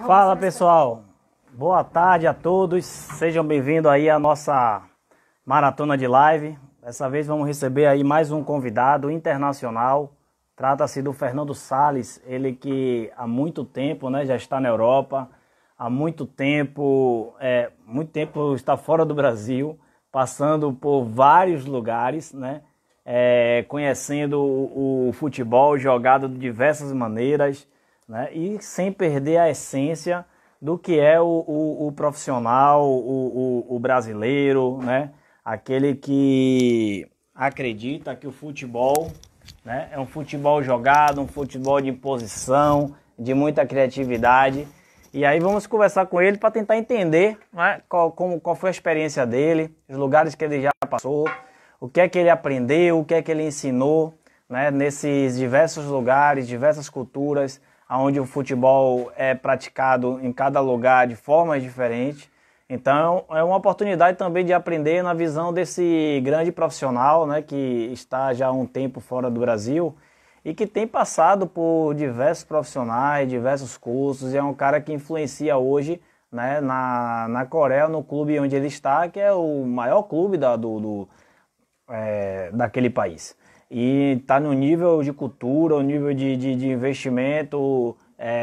Fala pessoal, boa tarde a todos, sejam bem-vindos aí à nossa maratona de live. Dessa vez vamos receber aí mais um convidado internacional. Trata-se do Fernando Sales, ele que há muito tempo, né, já está na Europa, há muito tempo está fora do Brasil, passando por vários lugares, né, conhecendo o futebol jogado de diversas maneiras, né, e sem perder a essência do que é o profissional, o brasileiro, né, aquele que acredita que o futebol, né, é um futebol jogado, um futebol de imposição, de muita criatividade. E aí vamos conversar com ele para tentar entender, né, qual foi a experiência dele, os lugares que ele já passou, o que é que ele aprendeu, o que é que ele ensinou, né, nesses diversos lugares, diversas culturas, onde o futebol é praticado em cada lugar de formas diferentes. Então é uma oportunidade também de aprender na visão desse grande profissional, né, que está já há um tempo fora do Brasil e que tem passado por diversos profissionais, diversos cursos, e é um cara que influencia hoje, né, na Coreia, no clube onde ele está, que é o maior clube daquele país. E está no nível de cultura, o nível de investimento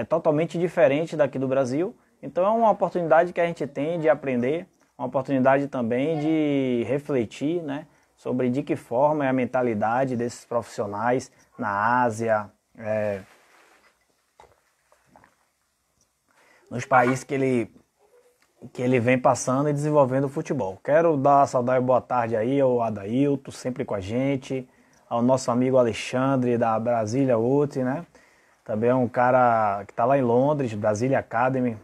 totalmente diferente daqui do Brasil. Então é uma oportunidade que a gente tem de aprender, uma oportunidade também de refletir, né, sobre de que forma é a mentalidade desses profissionais na Ásia, nos países que ele vem passando e desenvolvendo o futebol. Quero dar uma saudável boa tarde aí ao Adailton, sempre com a gente, ao nosso amigo Alexandre da Brasília Ute, né? Também é um cara que está lá em Londres, Brasília Academy,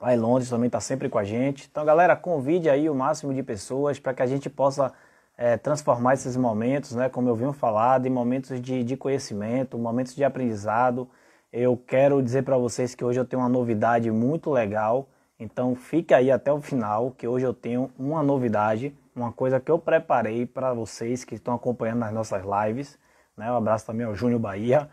lá em Londres também está sempre com a gente. Então, galera, convide aí o máximo de pessoas para que a gente possa transformar esses momentos, né, como eu venho falado, em momentos de conhecimento, momentos de aprendizado. Eu quero dizer para vocês que hoje eu tenho uma novidade muito legal, então fique aí até o final, que hoje eu tenho uma novidade, uma coisa que eu preparei para vocês que estão acompanhando nas nossas lives, né? Um abraço também ao Júnior Bahia.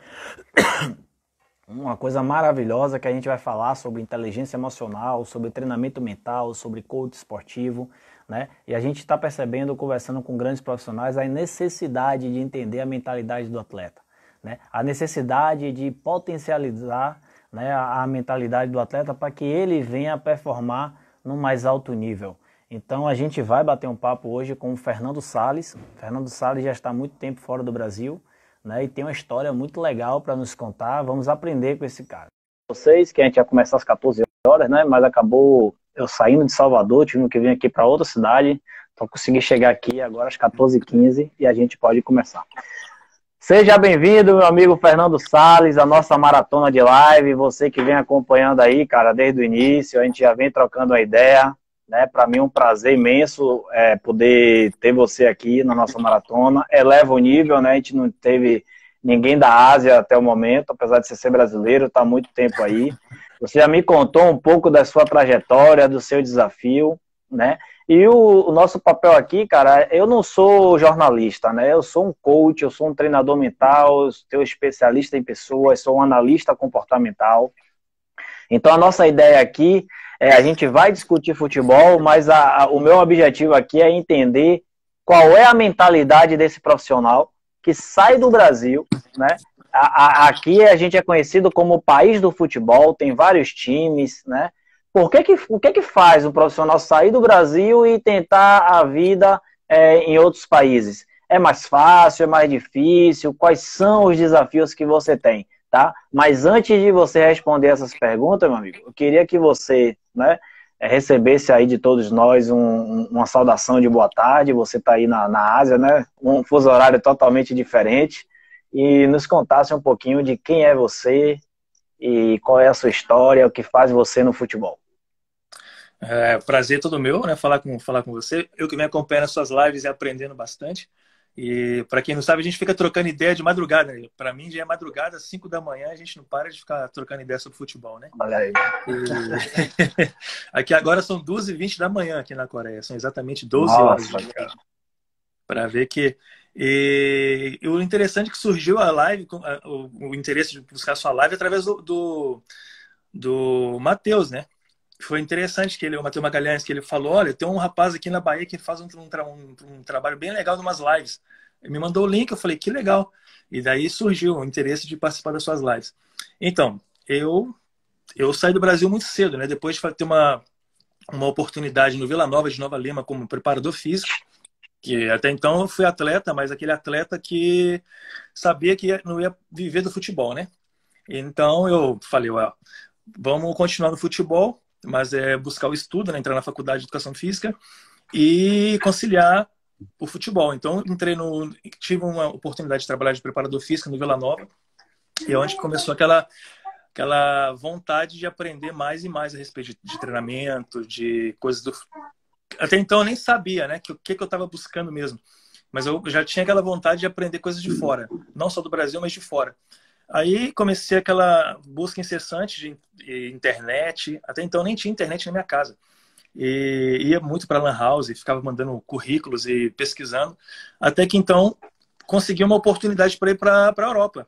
Uma coisa maravilhosa que a gente vai falar sobre inteligência emocional, sobre treinamento mental, sobre coach esportivo, né? E a gente está percebendo, conversando com grandes profissionais, a necessidade de entender a mentalidade do atleta, né? A necessidade de potencializar, né, a mentalidade do atleta para que ele venha a performar no mais alto nível. Então a gente vai bater um papo hoje com o Fernando Sales. Fernando Sales já está há muito tempo fora do Brasil, né, e tem uma história muito legal para nos contar. Vamos aprender com esse cara. Vocês que a gente ia começar às 14 horas, né, mas acabou eu saindo de Salvador, tive que vir aqui para outra cidade, então consegui chegar aqui agora às 14h15 e a gente pode começar. Seja bem-vindo, meu amigo Fernando Sales, a nossa maratona de live. Você que vem acompanhando aí, cara, desde o início, a gente já vem trocando a ideia, né? Para mim é um prazer imenso poder ter você aqui na nossa maratona. Eleva o nível, né? A gente não teve ninguém da Ásia até o momento, apesar de você ser brasileiro, está há muito tempo aí. Você já me contou um pouco da sua trajetória, do seu desafio, né? E o nosso papel aqui, cara, eu não sou jornalista, né? Eu sou um coach, eu sou um treinador mental, eu sou especialista em pessoas, sou um analista comportamental. Então a nossa ideia aqui a gente vai discutir futebol, mas o meu objetivo aqui é entender qual é a mentalidade desse profissional que sai do Brasil, né? Aqui a gente é conhecido como o país do futebol, tem vários times, né? O que que faz um profissional sair do Brasil e tentar a vida em outros países? É mais fácil, é mais difícil? Quais são os desafios que você tem, tá? Mas antes de você responder essas perguntas, meu amigo, eu queria que você, né, recebesse aí de todos nós uma saudação de boa tarde. Você está aí na Ásia, né? Um fuso horário totalmente diferente, e nos contasse um pouquinho de quem é você e qual é a sua história, o que faz você no futebol. Prazer todo meu, né? Falar com você. Eu que venho acompanhando as suas lives e aprendendo bastante. E para quem não sabe, a gente fica trocando ideia de madrugada. Para mim já é madrugada, às 5 da manhã, a gente não para de ficar trocando ideia sobre futebol, né? Olha aí. Aqui agora são 2h20 da manhã aqui na Coreia. São exatamente 12 horas. Nossa, Para ver que... E o interessante é que surgiu a live, o interesse de buscar a sua live através do Matheus, né? Foi interessante que o Matheus Magalhães, que ele falou, olha, tem um rapaz aqui na Bahia que faz um trabalho bem legal de umas lives. Ele me mandou o link, eu falei, que legal. E daí surgiu o interesse de participar das suas lives. Então, eu saí do Brasil muito cedo, né? Depois de ter uma oportunidade no Vila Nova de Nova Lima como preparador físico, que até então eu fui atleta, mas aquele atleta que sabia que não ia viver do futebol, né? Então eu falei, vamos continuar no futebol, mas buscar o estudo, né? Entrar na faculdade de Educação Física e conciliar o futebol. Então tive uma oportunidade de trabalhar de preparador físico no Vila Nova, e é onde começou aquela vontade de aprender mais e mais a respeito de treinamento, de coisas do... Até então eu nem sabia, né, o que eu estava buscando mesmo. Mas eu já tinha aquela vontade de aprender coisas de fora. Não só do Brasil, mas de fora. Aí comecei aquela busca incessante de internet. Até então nem tinha internet na minha casa. E ia muito para a Lan House, ficava mandando currículos e pesquisando. Até que então consegui uma oportunidade para ir para a Europa.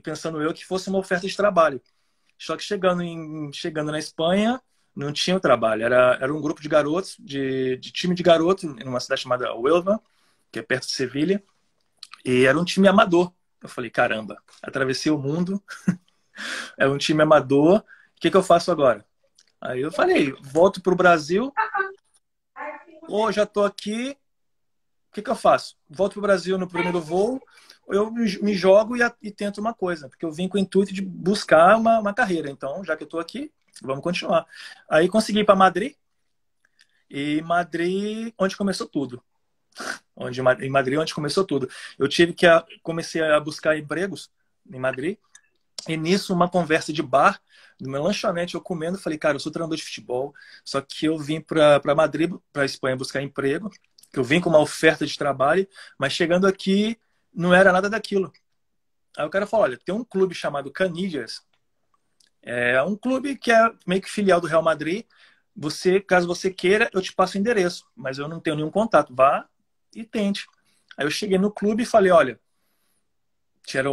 Pensando que fosse uma oferta de trabalho. Só que chegando na Espanha, não tinha o trabalho. Era um grupo de garotos, de time de garotos, numa cidade chamada Huelva, que é perto de Sevilha. E era um time amador. Eu falei, caramba, atravessei o mundo. É um time amador. O que eu faço agora? Aí eu falei, volto para o Brasil. Ou já estou aqui. O que eu faço? Volto para o Brasil no primeiro voo. Eu me jogo e tento uma coisa. Porque eu vim com o intuito de buscar uma carreira. Então, já que eu estou aqui, vamos continuar. Aí consegui ir para Madrid. E Madrid, onde começou tudo. Em Madrid, onde começou tudo. Eu comecei a buscar empregos em Madrid. E nisso, uma conversa de bar, numa lanchonete, eu comendo, falei, cara, eu sou treinador de futebol, só que eu vim para Madrid, para Espanha, buscar emprego. Eu vim com uma oferta de trabalho, mas chegando aqui, não era nada daquilo. Aí o cara falou, olha, tem um clube chamado Canillas, é um clube que é meio que filial do Real Madrid. Caso você queira, eu te passo o endereço, mas eu não tenho nenhum contato. Vá e tente. Aí eu cheguei no clube e falei, olha, tinha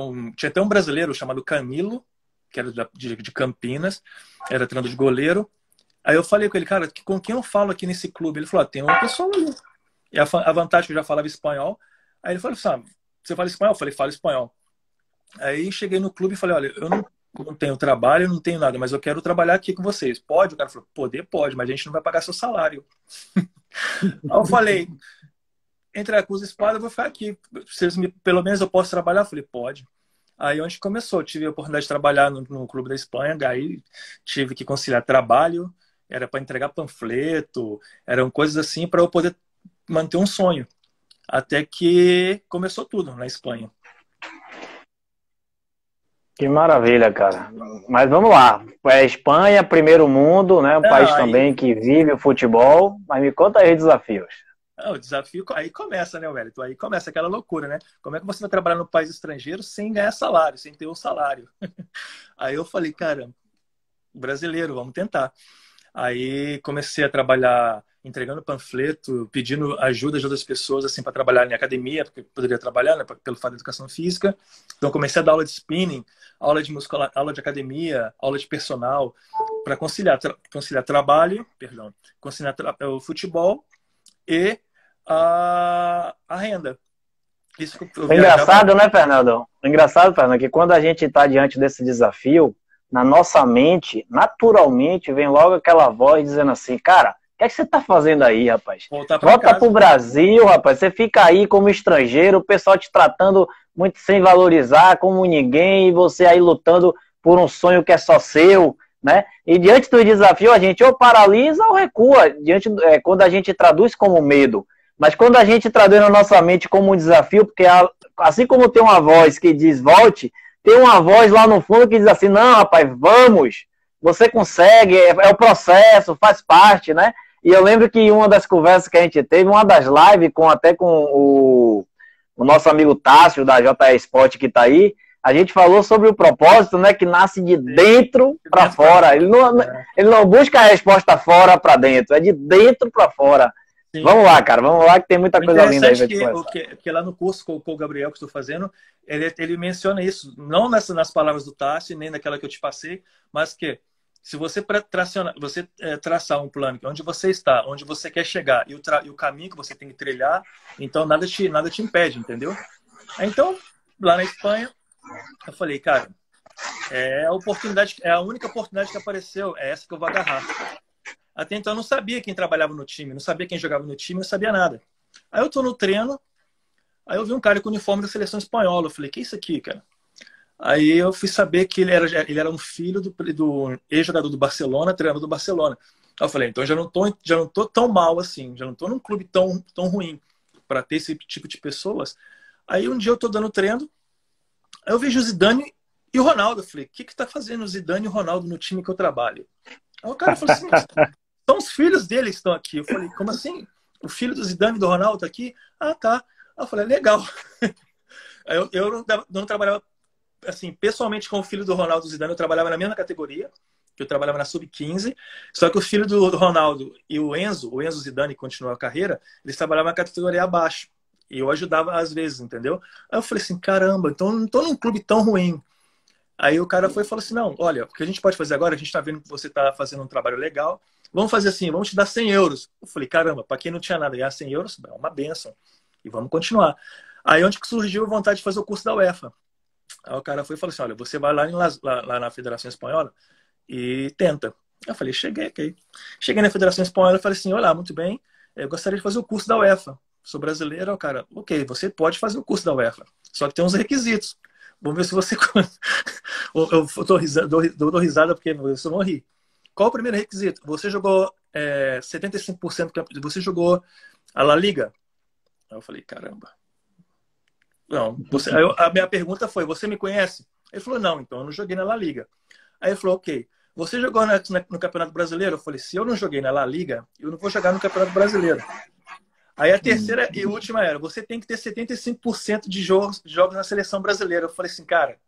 até um brasileiro chamado Camilo, que era de Campinas, era treinador de goleiro. Aí eu falei com ele, cara, com quem eu falo aqui nesse clube? Ele falou, tem uma pessoa ali. E a vantagem é que eu já falava espanhol. Aí ele falou, sabe, você fala espanhol? Eu falei, falo espanhol. Aí cheguei no clube e falei, olha, eu não tenho trabalho, eu não tenho nada, mas eu quero trabalhar aqui com vocês. Pode? O cara falou, pode, mas a gente não vai pagar seu salário. Aí eu falei, entre a cruz e a espada, eu vou ficar aqui. Pelo menos eu posso trabalhar? Eu falei, pode. Aí onde começou, tive a oportunidade de trabalhar no Clube da Espanha, aí tive que conciliar trabalho, era para entregar panfleto, eram coisas assim para eu poder manter um sonho. Até que começou tudo na Espanha. Que maravilha, cara. Mas vamos lá. É Espanha, primeiro mundo, né? Um país também que vive o futebol. Mas me conta aí os desafios. O desafio aí começa, né, Wellington? Aí começa aquela loucura, né? Como é que você vai trabalhar no país estrangeiro sem ganhar salário, sem ter um salário? Aí eu falei, cara, brasileiro, vamos tentar. Aí comecei a trabalhar entregando panfleto, pedindo ajuda de outras pessoas assim para trabalhar em academia, porque eu poderia trabalhar, né, pelo fato de educação física. Então comecei a dar aula de spinning, aula de musculação, aula de academia, aula de personal, para conciliar trabalho, conciliar o futebol e a renda. Isso que eu engraçado, né, Fernando? Engraçado, Fernando, é que quando a gente está diante desse desafio, na nossa mente, naturalmente, vem logo aquela voz dizendo assim, cara, o que é que você tá fazendo aí, rapaz? Volta pro Brasil, rapaz. Você fica aí como estrangeiro, o pessoal te tratando muito sem valorizar, como ninguém, e você aí lutando por um sonho que é só seu, né? E diante do desafio, a gente ou paralisa ou recua, quando a gente traduz como medo. Mas quando a gente traduz na nossa mente como um desafio, porque assim como tem uma voz que diz volte, tem uma voz lá no fundo que diz assim, não, rapaz, vamos, você consegue, é o processo, faz parte, né? E eu lembro que em uma das conversas que a gente teve, uma das lives, até com o nosso amigo Tássio, da JE Sport, que está aí, a gente falou sobre o propósito, né, que nasce de dentro para fora. Ele não busca a resposta fora para dentro, é de dentro para fora. Sim. Vamos lá, cara, vamos lá que tem muita O coisa linda aí interessante pra é gente conversar. que lá no curso com o Gabriel que estou fazendo, ele menciona isso, não nas palavras do Tassi, nem naquela que eu te passei, mas que se você, traçar um plano onde você está, onde você quer chegar e o caminho que você tem que trilhar, então nada te impede, entendeu? Então, lá na Espanha, eu falei, cara, é a única oportunidade que apareceu, é essa que eu vou agarrar. Até então eu não sabia quem trabalhava no time, não sabia quem jogava no time, não sabia nada. Aí eu tô no treino, aí eu vi um cara com o uniforme da seleção espanhola. Eu falei, que é isso aqui, cara? Aí eu fui saber que ele era um filho do ex-jogador do Barcelona, treinador do Barcelona. Aí eu falei, então já não tô tão mal assim, já não tô num clube tão ruim para ter esse tipo de pessoas. Aí um dia eu tô dando treino, aí eu vejo o Zidane e o Ronaldo. Eu falei, o que que tá fazendo o Zidane e o Ronaldo no time que eu trabalho? Aí o cara falou assim, são os filhos dele que estão aqui. Eu falei, como assim? O filho do Zidane e do Ronaldo tá aqui? Ah, tá. Aí eu falei, legal. Aí eu não trabalhava, assim, pessoalmente com o filho do Ronaldo e do Zidane, eu trabalhava na mesma categoria, que eu trabalhava na Sub-15, só que o filho do Ronaldo e o Enzo Zidane, que continuou a carreira, eles trabalhavam na categoria abaixo. E eu ajudava às vezes, entendeu? Aí eu falei assim, caramba, então eu não tô num clube tão ruim. Aí o cara foi e falou assim, não, olha, o que a gente pode fazer agora, a gente tá vendo que você tá fazendo um trabalho legal, vamos fazer assim, vamos te dar 100 euros. Eu falei, caramba, para quem não tinha nada, ganhar 100 euros é uma benção. E vamos continuar. Aí onde que surgiu a vontade de fazer o curso da UEFA. Aí o cara foi e falou assim, olha, você vai lá na Federação Espanhola e tenta. Eu falei, cheguei, ok. Cheguei na Federação Espanhola e falei assim, olá, muito bem, eu gostaria de fazer o curso da UEFA. Sou brasileiro, o cara, ok, você pode fazer o curso da UEFA, só que tem uns requisitos. Vamos ver se você... eu dou risada porque eu só não ri. Qual o primeiro requisito? Você jogou 75%, você jogou a La Liga? Aí eu falei, caramba. Não, a minha pergunta foi, você me conhece? Ele falou, não, então eu não joguei na La Liga. Aí ele falou, ok. Você jogou no Campeonato Brasileiro? Eu falei, se eu não joguei na La Liga, eu não vou jogar no Campeonato Brasileiro. Aí a terceira e última era, você tem que ter 75% de jogos na seleção brasileira. Eu falei assim, cara,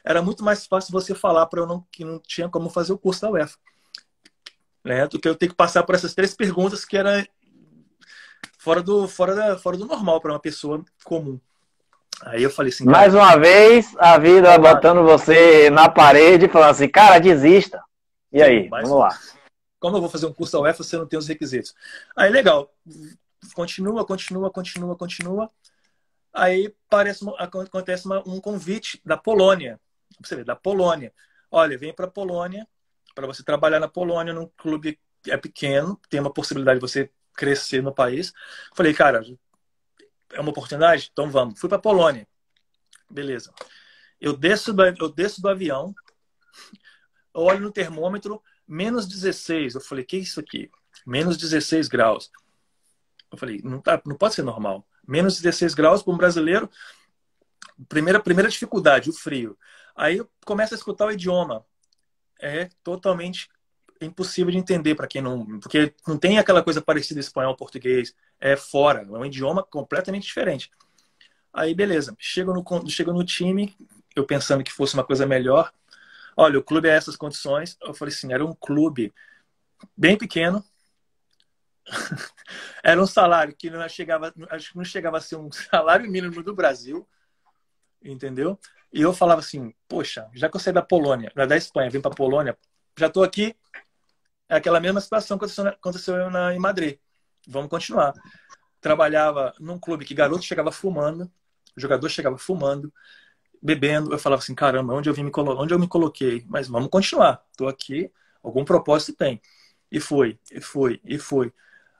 era muito mais fácil você falar para eu que não tinha como fazer o curso da UEFA. Né? Do que eu ter que passar por essas três perguntas que era fora do normal para uma pessoa comum. Aí eu falei assim, cara... Mais uma vez, a vida botando você na parede, falando assim, cara, desista. E aí, mas vamos lá. como eu vou fazer um curso da UEFA se eu não tenho os requisitos? Aí, legal. Continua. Aí acontece um convite da Polônia. Você vê, da Polônia. Olha, vem para a Polônia, para você trabalhar na Polônia, num clube que é pequeno, tem uma possibilidade de você crescer no país. Falei, cara, é uma oportunidade? Então vamos. Fui para a Polônia. Beleza. Eu desço do avião, eu olho no termômetro, menos 16. Eu falei, que é isso aqui? Menos 16 graus. Eu falei, não pode ser normal. Menos 16 graus para um brasileiro. Primeira dificuldade, o frio. Aí eu começo a escutar o idioma. É totalmente impossível de entender para quem não... Porque não tem aquela coisa parecida espanhol, português. É fora, é um idioma completamente diferente. Aí, beleza. Chego no time, eu pensando que fosse uma coisa melhor. Olha, o clube é essas condições. Eu falei assim, era um clube bem pequeno. Era um salário que acho que não chegava a ser um salário mínimo do Brasil, entendeu? E eu falava assim, poxa, já que eu saí da Polônia, da Espanha, vim para a Polônia, já estou aqui, é aquela mesma situação que aconteceu em Madrid. Vamos continuar. Trabalhava num clube que garoto chegava fumando, jogador chegava fumando, bebendo. Eu falava assim, caramba, onde eu me coloquei? Mas vamos continuar. Estou aqui, algum propósito tem. E foi.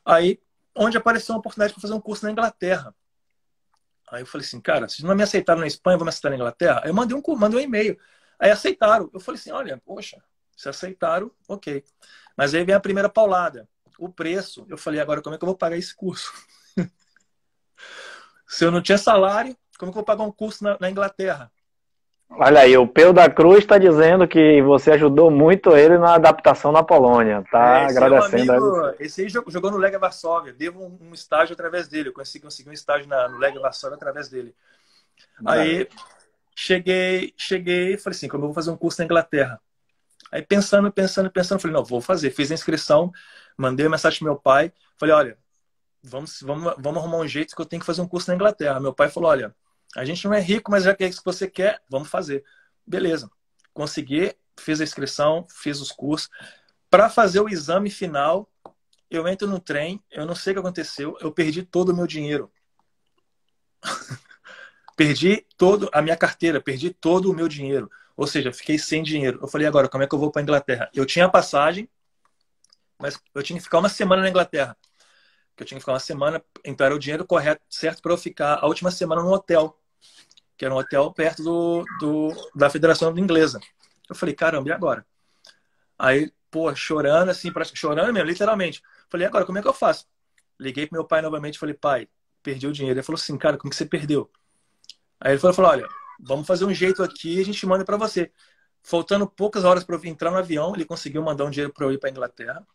Aí, onde apareceu uma oportunidade para fazer um curso na Inglaterra. Aí eu falei assim, cara, se não me aceitaram na Espanha, vão me aceitar na Inglaterra? Aí eu mandei um e-mail. Aí aceitaram. Eu falei assim, olha, poxa, se aceitaram, ok. Mas aí vem a primeira paulada. O preço. Eu falei, agora como é que eu vou pagar esse curso? Se eu não tinha salário, como é que eu vou pagar um curso na Inglaterra? Olha aí, o Peu da Cruz está dizendo que você ajudou muito ele na adaptação na Polônia. Tá agradecendo a ele. Esse aí jogou no Legia Varsóvia. Devo um estágio através dele. Eu consegui um estágio no Legia Varsóvia através dele. Aí cheguei e falei assim, como eu vou fazer um curso na Inglaterra? Aí pensando, falei, não, vou fazer. Fiz a inscrição, mandei uma mensagem pro meu pai. Falei, olha, vamos arrumar um jeito que eu tenho que fazer um curso na Inglaterra. Meu pai falou, olha, a gente não é rico, mas já que é isso que você quer, vamos fazer. Beleza. Consegui, fiz a inscrição, fiz os cursos. Para fazer o exame final, eu entro no trem, eu não sei o que aconteceu, eu perdi todo o meu dinheiro. Perdi toda a minha carteira, perdi todo o meu dinheiro. Ou seja, fiquei sem dinheiro. Eu falei, agora, como é que eu vou para a Inglaterra? Eu tinha a passagem, mas eu tinha que ficar uma semana na Inglaterra. Que eu tinha que ficar uma semana, então era o dinheiro correto, certo, para eu ficar a última semana no hotel, que era um hotel perto da Federação Inglesa. Eu falei, caramba, e agora? Aí, pô, chorando assim, chorando mesmo, literalmente. Falei, agora, como é que eu faço? Liguei pro meu pai novamente, falei, pai, perdi o dinheiro. Ele falou assim, cara, como que você perdeu? Aí ele falou, olha, vamos fazer um jeito aqui e a gente manda para você. Faltando poucas horas para eu entrar no avião, ele conseguiu mandar um dinheiro para eu ir para Inglaterra,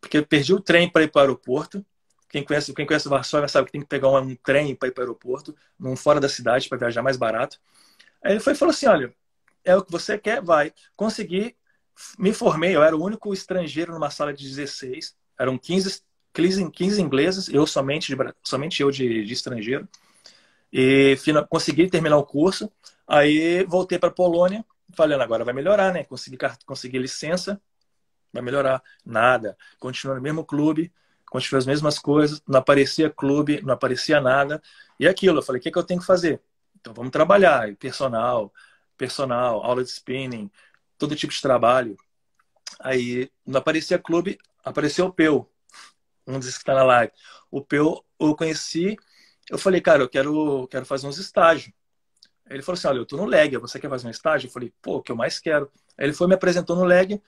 porque eu perdi o trem para ir para o aeroporto. Quem conhece Varsóvia sabe que tem que pegar um trem para ir para o aeroporto, fora da cidade, para viajar mais barato. Aí ele falou assim, olha, é o que você quer, vai. Consegui, me formei, eu era o único estrangeiro numa sala de 16, eram 15 ingleses, somente eu de estrangeiro. E consegui terminar o curso, aí voltei para a Polônia, falando, agora vai melhorar, né? Consegui licença, vai melhorar. Nada, continuo no mesmo clube, continuo as mesmas coisas, não aparecia clube, não aparecia nada. E aquilo, eu falei, o que eu tenho que fazer? Então vamos trabalhar, personal, aula de spinning, todo tipo de trabalho. Aí não aparecia clube, apareceu o Peu, um dos que está na live. O Peu eu conheci, eu falei, cara, eu quero fazer uns estágios. Aí ele falou assim, olha, eu tô no Leg, você quer fazer um estágio? Eu falei, pô, o que eu mais quero. Aí ele me apresentou no Leg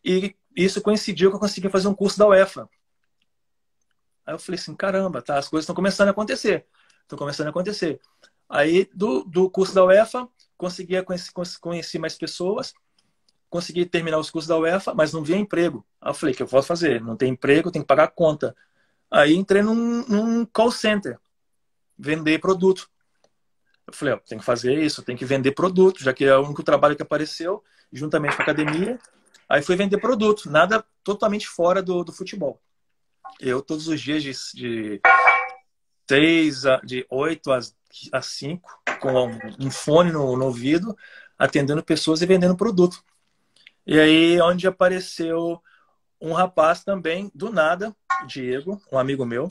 e isso coincidiu que eu consegui fazer um curso da UEFA. Aí eu falei assim, caramba, tá, as coisas estão começando a acontecer. Estão começando a acontecer. Aí do curso da UEFA, consegui conhecer mais pessoas, consegui terminar os cursos da UEFA, mas não via emprego. Aí eu falei, o que eu posso fazer? Não tem emprego, tem que pagar a conta. Aí entrei num call center, vender produto. Eu falei, ó, tem que fazer isso, tem que vender produto, já que é o único trabalho que apareceu, juntamente com a academia. Aí fui vender produto, nada totalmente fora do futebol. Eu, todos os dias, de 8 às 5, com um fone no ouvido, atendendo pessoas e vendendo produto. E aí, onde apareceu um rapaz também, do nada, Diego, um amigo meu,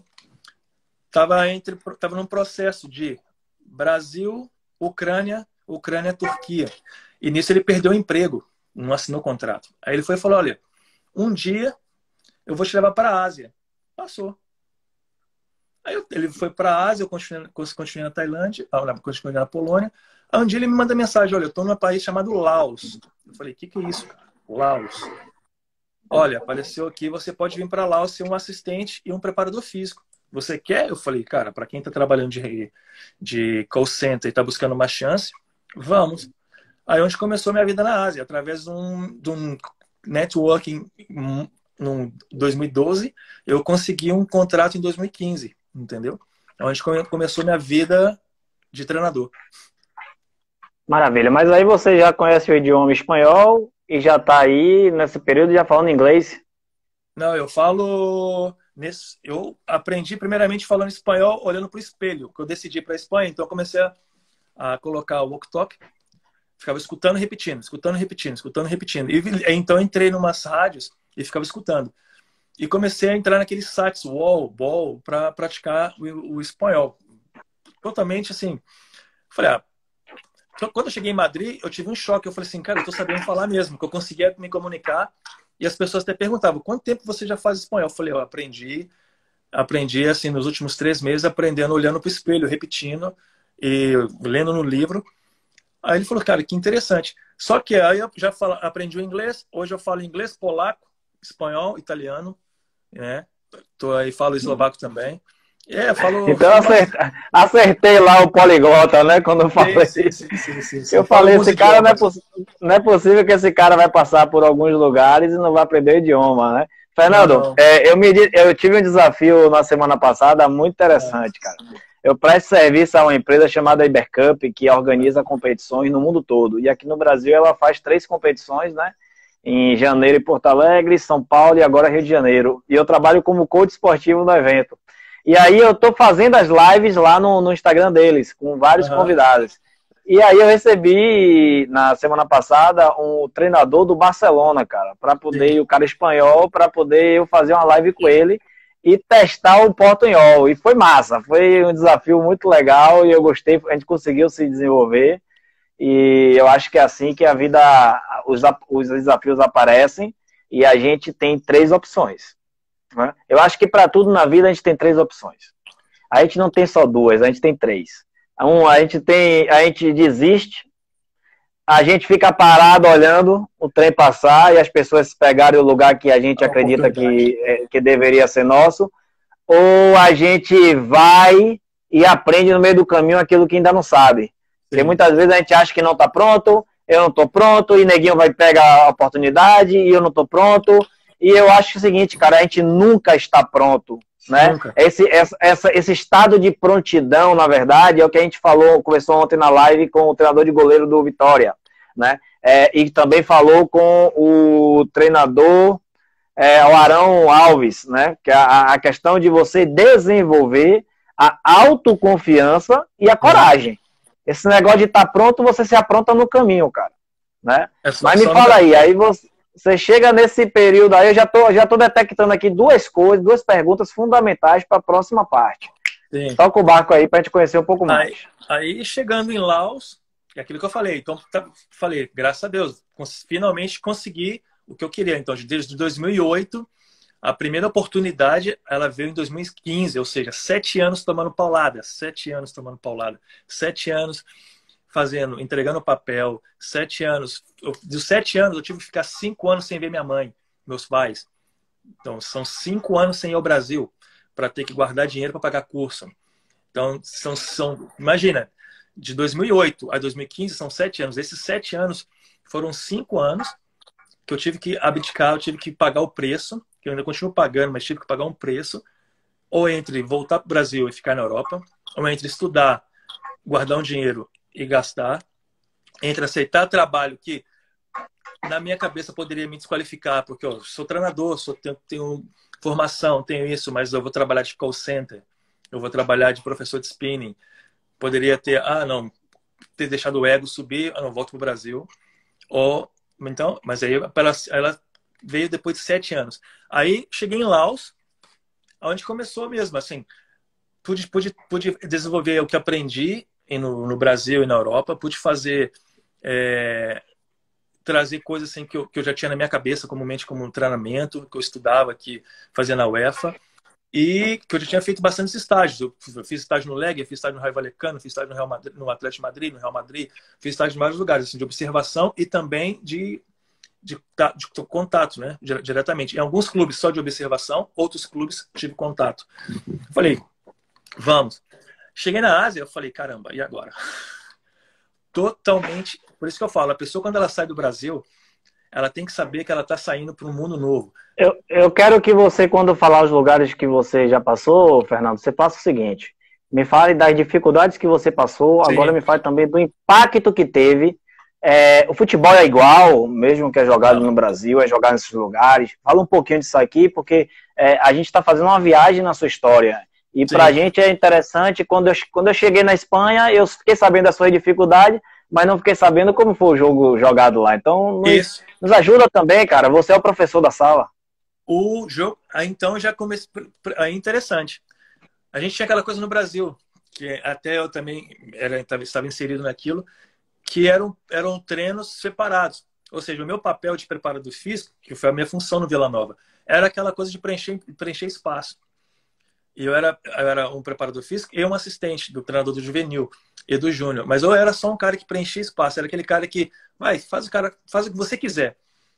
estava num processo de Brasil, Ucrânia, Turquia. E nisso ele perdeu o emprego, não assinou o contrato. Aí ele foi e falou, olha, um dia eu vou te levar para a Ásia. Passou. Aí ele foi para a Ásia, eu continuei na Tailândia, continuei na Polônia. Aí um dia ele me manda mensagem, olha, eu estou num país chamado Laos. Eu falei, o que é isso, cara? Laos. Olha, apareceu aqui, você pode vir para Laos ser um assistente e um preparador físico. Você quer? Eu falei, cara, para quem está trabalhando de call center e está buscando uma chance, vamos. Aí onde começou minha vida na Ásia, através de um networking em 2012, eu consegui um contrato em 2015, entendeu? É onde começou minha vida de treinador. Maravilha, mas aí você já conhece o idioma espanhol e já está aí nesse período já falando inglês? Não, eu falo... Eu aprendi primeiramente falando espanhol olhando para o espelho, que eu decidi para a Espanha, então eu comecei a colocar o walk-talk, ficava escutando e repetindo, escutando e repetindo, escutando e repetindo. E então eu entrei em umas rádios e ficava escutando. E comecei a entrar naqueles sites, UOL, BOL, para praticar o espanhol. Totalmente assim. Falei, quando eu cheguei em Madrid, eu tive um choque. Eu falei assim, cara, eu tô sabendo falar mesmo, que eu conseguia me comunicar. E as pessoas até perguntavam, quanto tempo você já faz espanhol? Eu falei, eu aprendi assim, nos últimos 3 meses, aprendendo, olhando para o espelho, repetindo e lendo no livro. Aí ele falou, cara, que interessante. Só que aí eu já aprendi o inglês, hoje eu falo inglês, polaco, espanhol, italiano, né? Falo eslovaco também. Falo... Então acertei lá o poliglota, né? Quando eu falei. Sim. Eu falei, esse cara não é possível que esse cara vai passar por alguns lugares e não vai aprender o idioma, né? Fernando, eu tive um desafio na semana passada muito interessante, cara. Eu presto serviço a uma empresa chamada Ibercup, que organiza competições no mundo todo. E aqui no Brasil ela faz 3 competições, né? Em janeiro em Porto Alegre, São Paulo e agora Rio de Janeiro. E eu trabalho como coach esportivo no evento. E aí eu tô fazendo as lives lá no Instagram deles, com vários convidados. E aí eu recebi, na semana passada, um treinador do Barcelona, cara, para poder, o cara espanhol, para poder eu fazer uma live com ele e testar o portunhol. E foi massa, foi um desafio muito legal e eu gostei, a gente conseguiu se desenvolver. E eu acho que é assim que a vida, os desafios aparecem e a gente tem 3 opções. Né? Eu acho que para tudo na vida a gente tem 3 opções. A gente não tem só 2, a gente tem 3. A gente desiste, a gente fica parado olhando o trem passar e as pessoas pegarem o lugar que a gente acredita que deveria ser nosso, ou a gente vai e aprende no meio do caminho aquilo que ainda não sabe. Porque muitas vezes a gente acha que não está pronto, eu não estou pronto, e neguinho vai pegar a oportunidade e eu não estou pronto. E eu acho o seguinte, cara, a gente nunca está pronto. Né? Esse estado de prontidão, na verdade, é o que a gente conversou ontem na live com o treinador de goleiro do Vitória, né? E também falou com o treinador, o Arão Alves, né? Que é a questão de você desenvolver a autoconfiança e a coragem. Esse negócio de estar pronto, você se apronta no caminho, cara. Né? Mas me fala aí você chega nesse período aí, eu já tô detectando aqui 2 coisas, 2 perguntas fundamentais para a próxima parte. Toca o barco aí para a gente conhecer um pouco mais. Aí, chegando em Laos, é aquilo que eu falei. Então, falei, graças a Deus, finalmente consegui o que eu queria. Então, desde 2008, a primeira oportunidade, ela veio em 2015, ou seja, 7 anos tomando paulada. 7 anos tomando paulada. 7 anos entregando papel, 7 anos. Dos 7 anos, eu tive que ficar 5 anos sem ver minha mãe, meus pais. Então, são 5 anos sem ir ao Brasil para ter que guardar dinheiro para pagar curso. Então, imagina, de 2008 a 2015 são 7 anos. Esses 7 anos foram 5 anos que eu tive que abdicar, eu tive que pagar o preço, que eu ainda continuo pagando, mas tive que pagar um preço, ou entre voltar para o Brasil e ficar na Europa, ou entre estudar, guardar um dinheiro e gastar, entre aceitar trabalho que na minha cabeça poderia me desqualificar, porque eu sou treinador, tenho formação, tenho isso, mas eu vou trabalhar de call center, eu vou trabalhar de professor de spinning, poderia ter, ter deixado o ego subir, não, volto para o Brasil, então, mas aí ela veio depois de 7 anos. Aí cheguei em Laos, onde começou mesmo, assim, pude desenvolver o que aprendi no Brasil e na Europa, pude fazer, trazer coisas assim, que eu já tinha na minha cabeça, comumente como um treinamento, que eu estudava, que fazia na UEFA, e que eu já tinha feito bastantes estágios. Eu fiz estágio no Legia, fiz estágio no Raio Vallecano, fiz estágio no Real Madrid, no Atlético de Madrid, no Real Madrid, fiz estágio em vários lugares, assim, de observação e também de contato, né, diretamente. Em alguns clubes só de observação, outros clubes tive contato. Falei, vamos. Cheguei na Ásia, eu falei, caramba, e agora? Totalmente. Por isso que eu falo, a pessoa quando ela sai do Brasil, ela tem que saber que ela está saindo para um mundo novo. Eu quero que você, quando falar os lugares que você já passou, Fernando, você faça o seguinte, me fale das dificuldades que você passou, sim, agora me fale também do impacto que teve. O futebol é igual, mesmo que é jogado no Brasil, é jogado nesses lugares. Fala um pouquinho disso aqui, porque a gente está fazendo uma viagem na sua história. E para a gente é interessante, quando eu cheguei na Espanha, eu fiquei sabendo da sua dificuldade, mas não fiquei sabendo como foi o jogo jogado lá. Então, nos ajuda também, cara. Você é o professor da sala. O jogo, então já comecei. É interessante. A gente tinha aquela coisa no Brasil, que até eu também estava inserido naquilo, que eram treinos separados. Ou seja, o meu papel de preparador físico, que foi a minha função no Vila Nova, era aquela coisa de preencher espaço. E eu era um preparador físico e um assistente do treinador do juvenil e do júnior. Mas eu era só um cara que preenchia espaço. Era aquele cara que faz o que você quiser.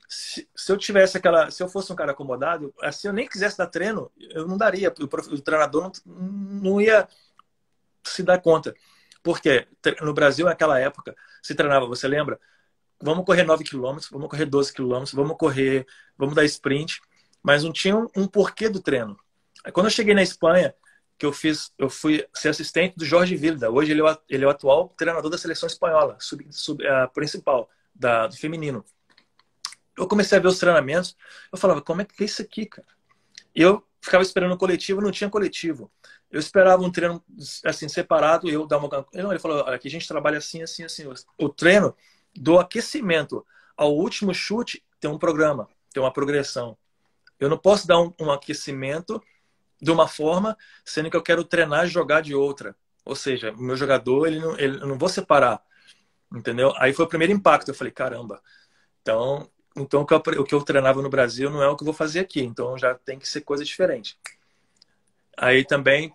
Se eu fosse um cara acomodado, se eu nem quisesse dar treino, eu não daria. O treinador não ia se dar conta. Porque no Brasil, naquela época, se treinava, você lembra? Vamos correr 9 quilômetros, vamos correr 12 quilômetros, vamos dar sprint. Mas não tinha um porquê do treino. Quando eu cheguei na Espanha, que eu fui ser assistente do Jorge Vilda. Hoje ele é o atual treinador da seleção espanhola, principal, do feminino. Eu comecei a ver os treinamentos, eu falava, como é que é isso aqui, cara? E eu ficava esperando o coletivo, não tinha coletivo. Eu esperava um treino assim separado, eu dar uma. Não, ele falou, olha, aqui a gente trabalha assim, assim, assim. O treino do aquecimento ao último chute tem um programa, tem uma progressão. Eu não posso dar um aquecimento de uma forma, sendo que eu quero treinar e jogar de outra. Ou seja, o meu jogador, eu não vou separar, entendeu? Aí foi o primeiro impacto. Eu falei, caramba. Então o que eu treinava no Brasil não é o que eu vou fazer aqui. Então já tem que ser coisa diferente. Aí também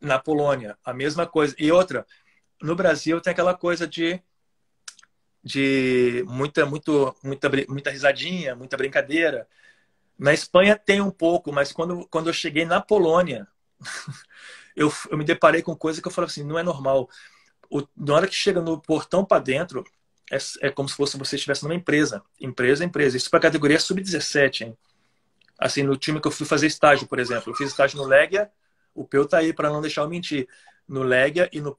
na Polônia, a mesma coisa. E outra, no Brasil tem aquela coisa de muita risadinha, muita brincadeira. Na Espanha tem um pouco, mas quando eu cheguei na Polônia, eu me deparei com coisa que eu falava assim, não é normal. Na hora que chega no portão para dentro, é como se fosse você estivesse numa empresa. Empresa. Isso para a categoria sub-17, hein? Assim, no time que eu fui fazer estágio, por exemplo. Eu fiz estágio no Legia, o Peu tá aí para não deixar eu mentir. No Legia e no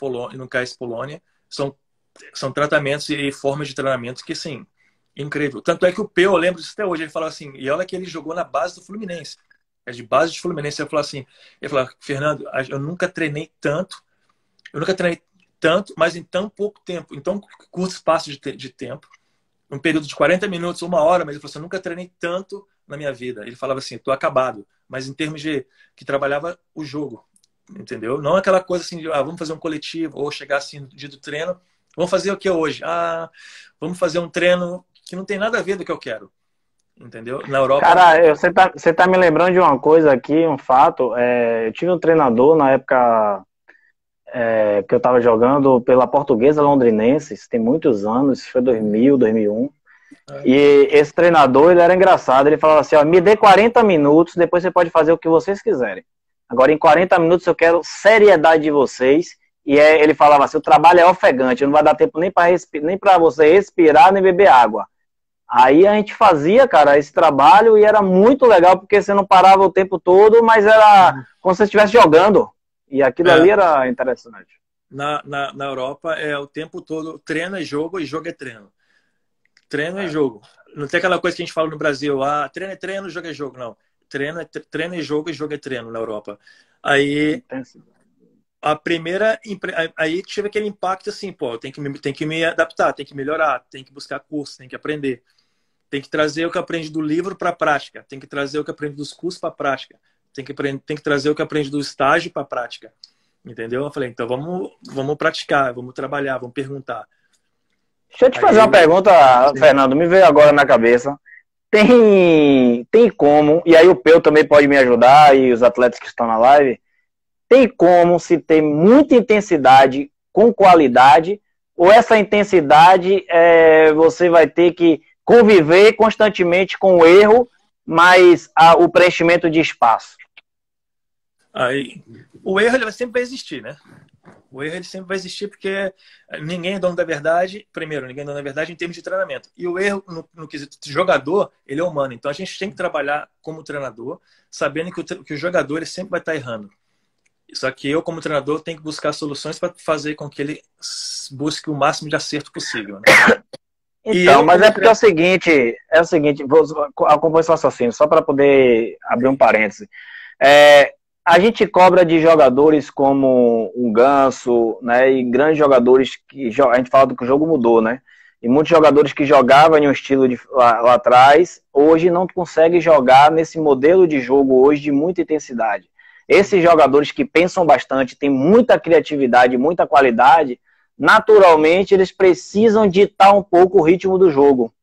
KS Polônia, são tratamentos e formas de treinamento que, assim, incrível. Tanto é que o Peu, eu lembro disso até hoje, ele falava assim, e olha que ele jogou na base do Fluminense. É de base de Fluminense. Ele falou, Fernando, eu nunca treinei tanto, mas em tão pouco tempo, em tão curto espaço de tempo, um período de 40 minutos, uma hora, mas ele falou assim, eu nunca treinei tanto na minha vida. Ele falava assim, tô acabado, mas em termos de que trabalhava o jogo, entendeu? Não aquela coisa assim de, vamos fazer um coletivo, ou chegar assim no dia do treino, vamos fazer o que hoje? Vamos fazer um treino que não tem nada a ver do que eu quero, entendeu? Na Europa... Cara, você tá me lembrando de uma coisa aqui, um fato. Eu tive um treinador na época que eu estava jogando pela Portuguesa Londrinense, tem muitos anos, isso foi 2000, 2001. E esse treinador, ele era engraçado, ele falava assim, me dê 40 minutos, depois você pode fazer o que vocês quiserem. Agora, em 40 minutos, eu quero seriedade de vocês. E ele falava assim, o trabalho é ofegante, não vai dar tempo nem para você respirar, nem beber água. Aí a gente fazia, cara, esse trabalho e era muito legal, porque você não parava o tempo todo, mas era como se você estivesse jogando. E aquilo ali era interessante. Na Europa é o tempo todo, treino é jogo e jogo é treino. Treino é jogo. Não tem aquela coisa que a gente fala no Brasil, treino é treino, jogo é jogo. Não. Treino é jogo e jogo é treino na Europa. Aí aí tive aquele impacto assim, pô, tem que me adaptar, tem que melhorar, tem que buscar curso, tem que aprender. Tem que trazer o que aprende do livro para a prática, tem que trazer o que aprende dos cursos para a prática, tem que trazer o que aprende do estágio para a prática. Entendeu? Eu falei, então vamos praticar, vamos trabalhar, vamos perguntar. Deixa eu te fazer uma pergunta, Fernando, me veio agora na cabeça. Tem como, e aí o Peu também pode me ajudar, e os atletas que estão na live, tem como se ter muita intensidade com qualidade, ou essa intensidade você vai ter que conviver constantemente com o erro, mas o preenchimento de espaço? Aí, o erro ele sempre vai existir, né? O erro ele sempre vai existir porque ninguém é dono da verdade. Primeiro, ninguém é dono da verdade em termos de treinamento. E o erro no quesito de jogador, ele é humano. Então a gente tem que trabalhar como treinador, sabendo que o jogador ele sempre vai estar errando. Só que eu, como treinador, tenho que buscar soluções para fazer com que ele busque o máximo de acerto possível, né? Então, mas porque é o seguinte, vou acompanhar seu raciocínio, só para poder abrir um parêntese. A gente cobra de jogadores como um Ganso, né, e grandes jogadores que a gente fala que o jogo mudou, né? E muitos jogadores que jogavam em um estilo lá atrás, hoje não conseguem jogar nesse modelo de jogo hoje de muita intensidade. Esses jogadores que pensam bastante, têm muita criatividade, muita qualidade, naturalmente eles precisam ditar um pouco o ritmo do jogo,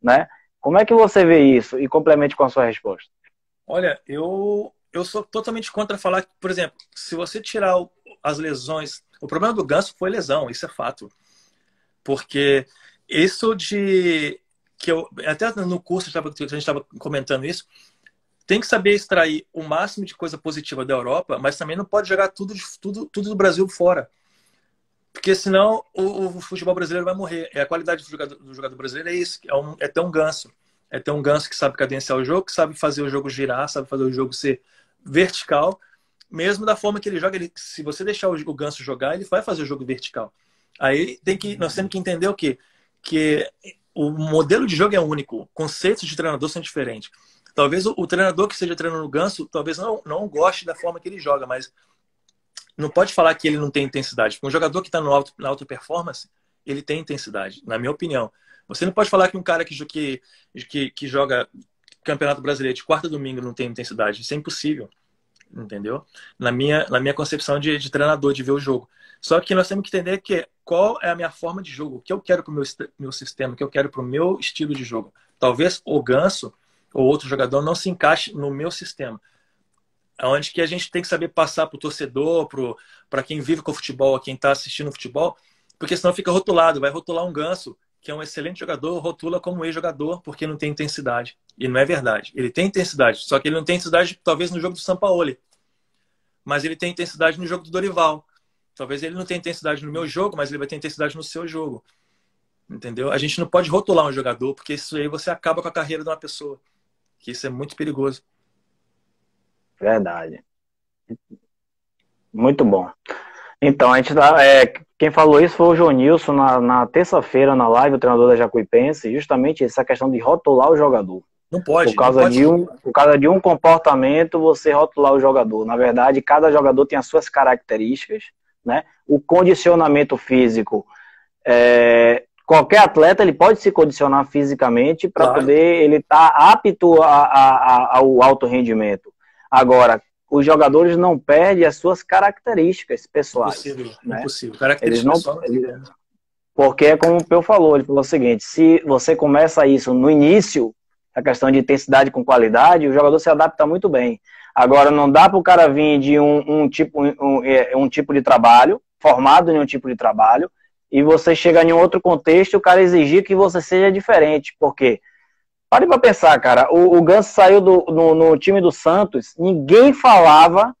né? Como é que você vê isso? E complemente com a sua resposta. Olha, eu sou totalmente contra falar que, por exemplo, se você tirar as lesões... O problema do Ganso foi lesão, isso é fato. Porque isso até no curso a gente estava comentando isso, tem que saber extrair o máximo de coisa positiva da Europa, mas também não pode jogar tudo do Brasil fora. Porque senão o futebol brasileiro vai morrer. A qualidade do jogador brasileiro é isso, é ter um Ganso. É ter um Ganso que sabe cadenciar o jogo, que sabe fazer o jogo girar, sabe fazer o jogo ser vertical, mesmo da forma que ele joga. Se você deixar o Ganso jogar, ele vai fazer o jogo vertical. Aí nós temos que entender o quê? Que o modelo de jogo é único, conceitos de treinador são diferentes. Talvez o treinador que esteja treinando o Ganso, talvez não goste da forma que ele joga, mas não pode falar que ele não tem intensidade. Porque um jogador que está na alta performance, ele tem intensidade, na minha opinião. Você não pode falar que um cara que joga Campeonato Brasileiro de quarta a domingo não tem intensidade. Isso é impossível, entendeu? Na minha concepção de treinador, de ver o jogo. Só que nós temos que entender qual é a minha forma de jogo, o que eu quero para o meu sistema, o que eu quero para o meu estilo de jogo. Talvez o Ganso ou outro jogador não se encaixe no meu sistema. Onde que a gente tem que saber passar para o torcedor, para quem vive com o futebol, a quem está assistindo o futebol, porque senão fica rotulado. Vai rotular um Ganso, que é um excelente jogador, rotula como ex-jogador, porque não tem intensidade. E não é verdade. Ele tem intensidade, só que ele não tem intensidade talvez no jogo do Sampaoli. Mas ele tem intensidade no jogo do Dorival. Talvez ele não tenha intensidade no meu jogo, mas ele vai ter intensidade no seu jogo. Entendeu? A gente não pode rotular um jogador, porque isso aí você acaba com a carreira de uma pessoa. Que isso é muito perigoso. Verdade. Muito bom. Então, a gente quem falou isso foi o Jonilson na terça-feira na live, o treinador da Jacuipense, justamente essa questão de rotular o jogador. Não pode. Por causa de um comportamento, você rotular o jogador. Na verdade, cada jogador tem as suas características, né? O condicionamento físico, qualquer atleta ele pode se condicionar fisicamente para poder ele estar apto ao alto rendimento. Agora, os jogadores não perdem as suas características pessoais. Impossível, né? impossível. Características pessoais. Porque é como o Peu falou, ele falou o seguinte, se você começa isso no início, a questão de intensidade com qualidade, o jogador se adapta muito bem. Agora, não dá para o cara vir de um tipo de trabalho, formado em um tipo de trabalho, e você chega em um outro contexto e o cara exigir que você seja diferente. Por quê? Pare para pensar, cara. O Ganso saiu no time do Santos, ninguém falava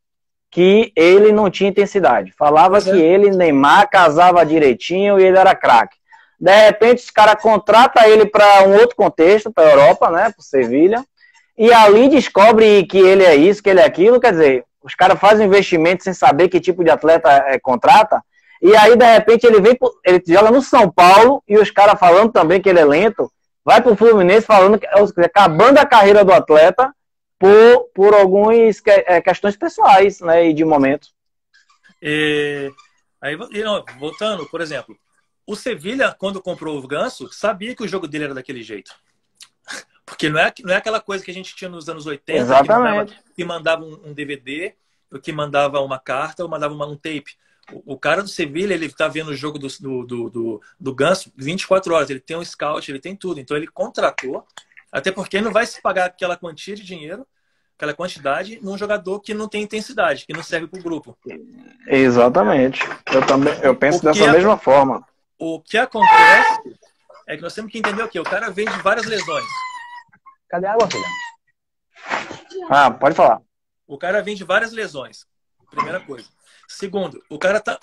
que ele não tinha intensidade. Falava que ele, Neymar, casava direitinho e ele era craque. De repente, os caras contratam ele para um outro contexto, para a Europa, né, para o Sevilha, e ali descobre que ele é isso, que ele é aquilo. Quer dizer, os caras fazem um investimento sem saber que tipo de atleta contrata, e aí, de repente, ele joga no São Paulo e os caras falando também que ele é lento. Vai pro Fluminense falando que acabando a carreira do atleta por algumas questões pessoais, né, e de momento. Aí, voltando, por exemplo, o Sevilha, quando comprou o Ganso, sabia que o jogo dele era daquele jeito. Porque não é aquela coisa que a gente tinha nos anos 80, exatamente, que mandava um DVD, ou que mandava uma carta, ou mandava um tape. O cara do Sevilha, ele tá vendo o jogo do Ganso 24 horas. Ele tem um scout, ele tem tudo. Então ele contratou, até porque não vai se pagar aquela quantia de dinheiro, aquela quantidade, num jogador que não tem intensidade, que não serve pro grupo. Exatamente. Eu penso dessa mesma forma. O que acontece é que nós temos que entender o quê? O cara vem de várias lesões. Cadê a água, filha? Ah, pode falar. O cara vem de várias lesões. Primeira coisa. Segundo, o cara tá...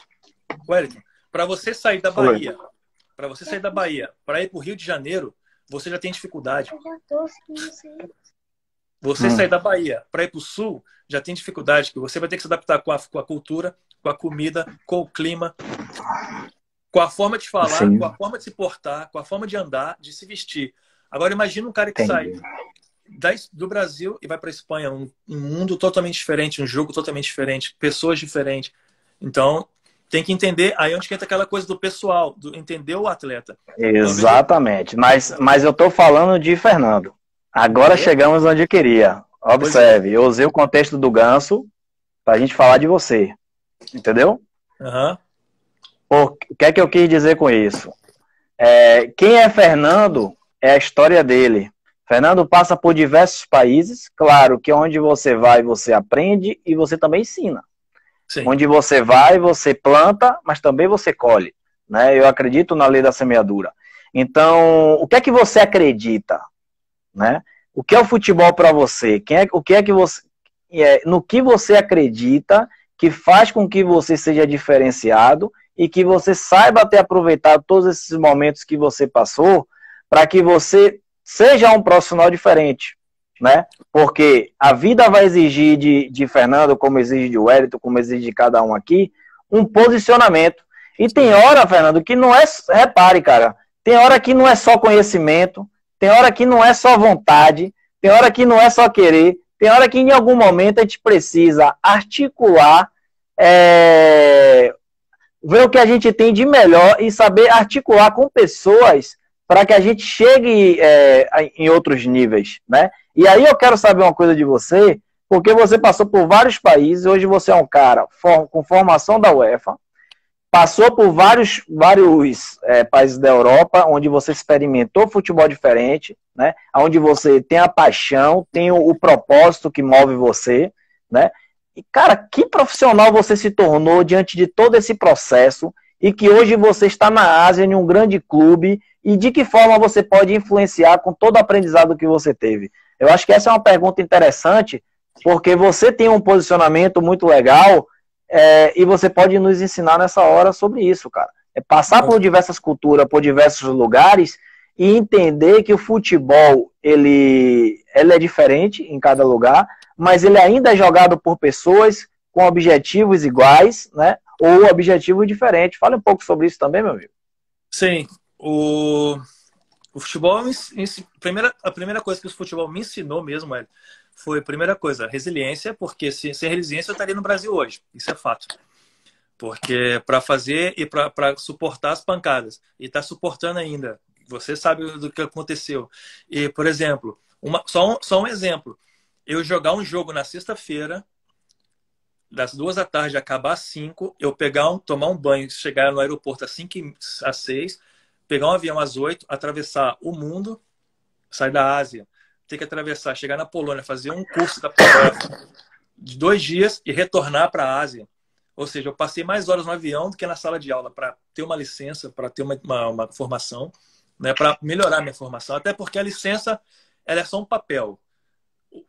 Wellington, para você sair da Bahia, para ir pro Rio de Janeiro, você já tem dificuldade. Você sair da Bahia para ir pro Sul, já tem dificuldade, que você vai ter que se adaptar com a cultura, com a comida, com o clima, com a forma de falar, com a forma de se portar, com a forma de andar, de se vestir. Agora imagina um cara que sai do Brasil e vai para a Espanha, um mundo totalmente diferente, um jogo totalmente diferente, pessoas diferentes. Então, tem que entender aí onde entra aquela coisa do pessoal, entender o atleta. Exatamente. Mas eu estou falando de Fernando. Agora chegamos onde eu queria. Observe, eu usei o contexto do Ganso para a gente falar de você. Entendeu? O que é que eu quis dizer com isso? Quem é Fernando é a história dele. Fernando passa por diversos países. Claro que onde você vai, você aprende e você também ensina. Sim. Onde você vai, você planta, mas também você colhe. Né? Eu acredito na lei da semeadura. Então, o que é que você acredita? Né? O que é o futebol para você? No que você acredita que faz com que você seja diferenciado e que você saiba ter aproveitado todos esses momentos que você passou para que você seja um profissional diferente, né? Porque a vida vai exigir de Fernando, como exige de Wellington, como exige de cada um aqui, um posicionamento. E tem hora, Fernando, que não é... Repare, cara, tem hora que não é só conhecimento, tem hora que não é só vontade, tem hora que não é só querer, tem hora que em algum momento a gente precisa articular ver o que a gente tem de melhor e saber articular com pessoas para que a gente chegue em outros níveis, né? E aí eu quero saber uma coisa de você, porque você passou por vários países, hoje você é um cara com formação da UEFA, passou por vários países da Europa, onde você experimentou futebol diferente, né? Onde você tem a paixão, tem o propósito que move você, né? E, cara, que profissional você se tornou diante de todo esse processo e que hoje você está na Ásia, em um grande clube, e de que forma você pode influenciar com todo o aprendizado que você teve? Eu acho que essa é uma pergunta interessante, porque você tem um posicionamento muito legal e você pode nos ensinar nessa hora sobre isso, cara. É passar por diversas culturas, por diversos lugares e entender que o futebol ele é diferente em cada lugar, mas ele ainda é jogado por pessoas com objetivos iguais, né? Ou objetivos diferentes. Fale um pouco sobre isso também, meu amigo. Sim, o futebol, a primeira coisa que o futebol me ensinou mesmo, foi a primeira coisa, resiliência, porque sem resiliência eu estaria no Brasil hoje, isso é fato. Porque para fazer e para suportar as pancadas, e está suportando ainda, você sabe do que aconteceu. E, por exemplo, só um exemplo, eu jogar um jogo na sexta-feira, das 2 da tarde acabar às 5, eu tomar um banho, chegar no aeroporto às 5 às 6, pegar um avião às 8, atravessar o mundo, sair da Ásia, ter que atravessar, chegar na Polônia, fazer um curso da Polônia de 2 dias e retornar para a Ásia. Ou seja, eu passei mais horas no avião do que na sala de aula para ter uma licença, para ter uma formação, né, para melhorar minha formação. Até porque a licença ela é só um papel.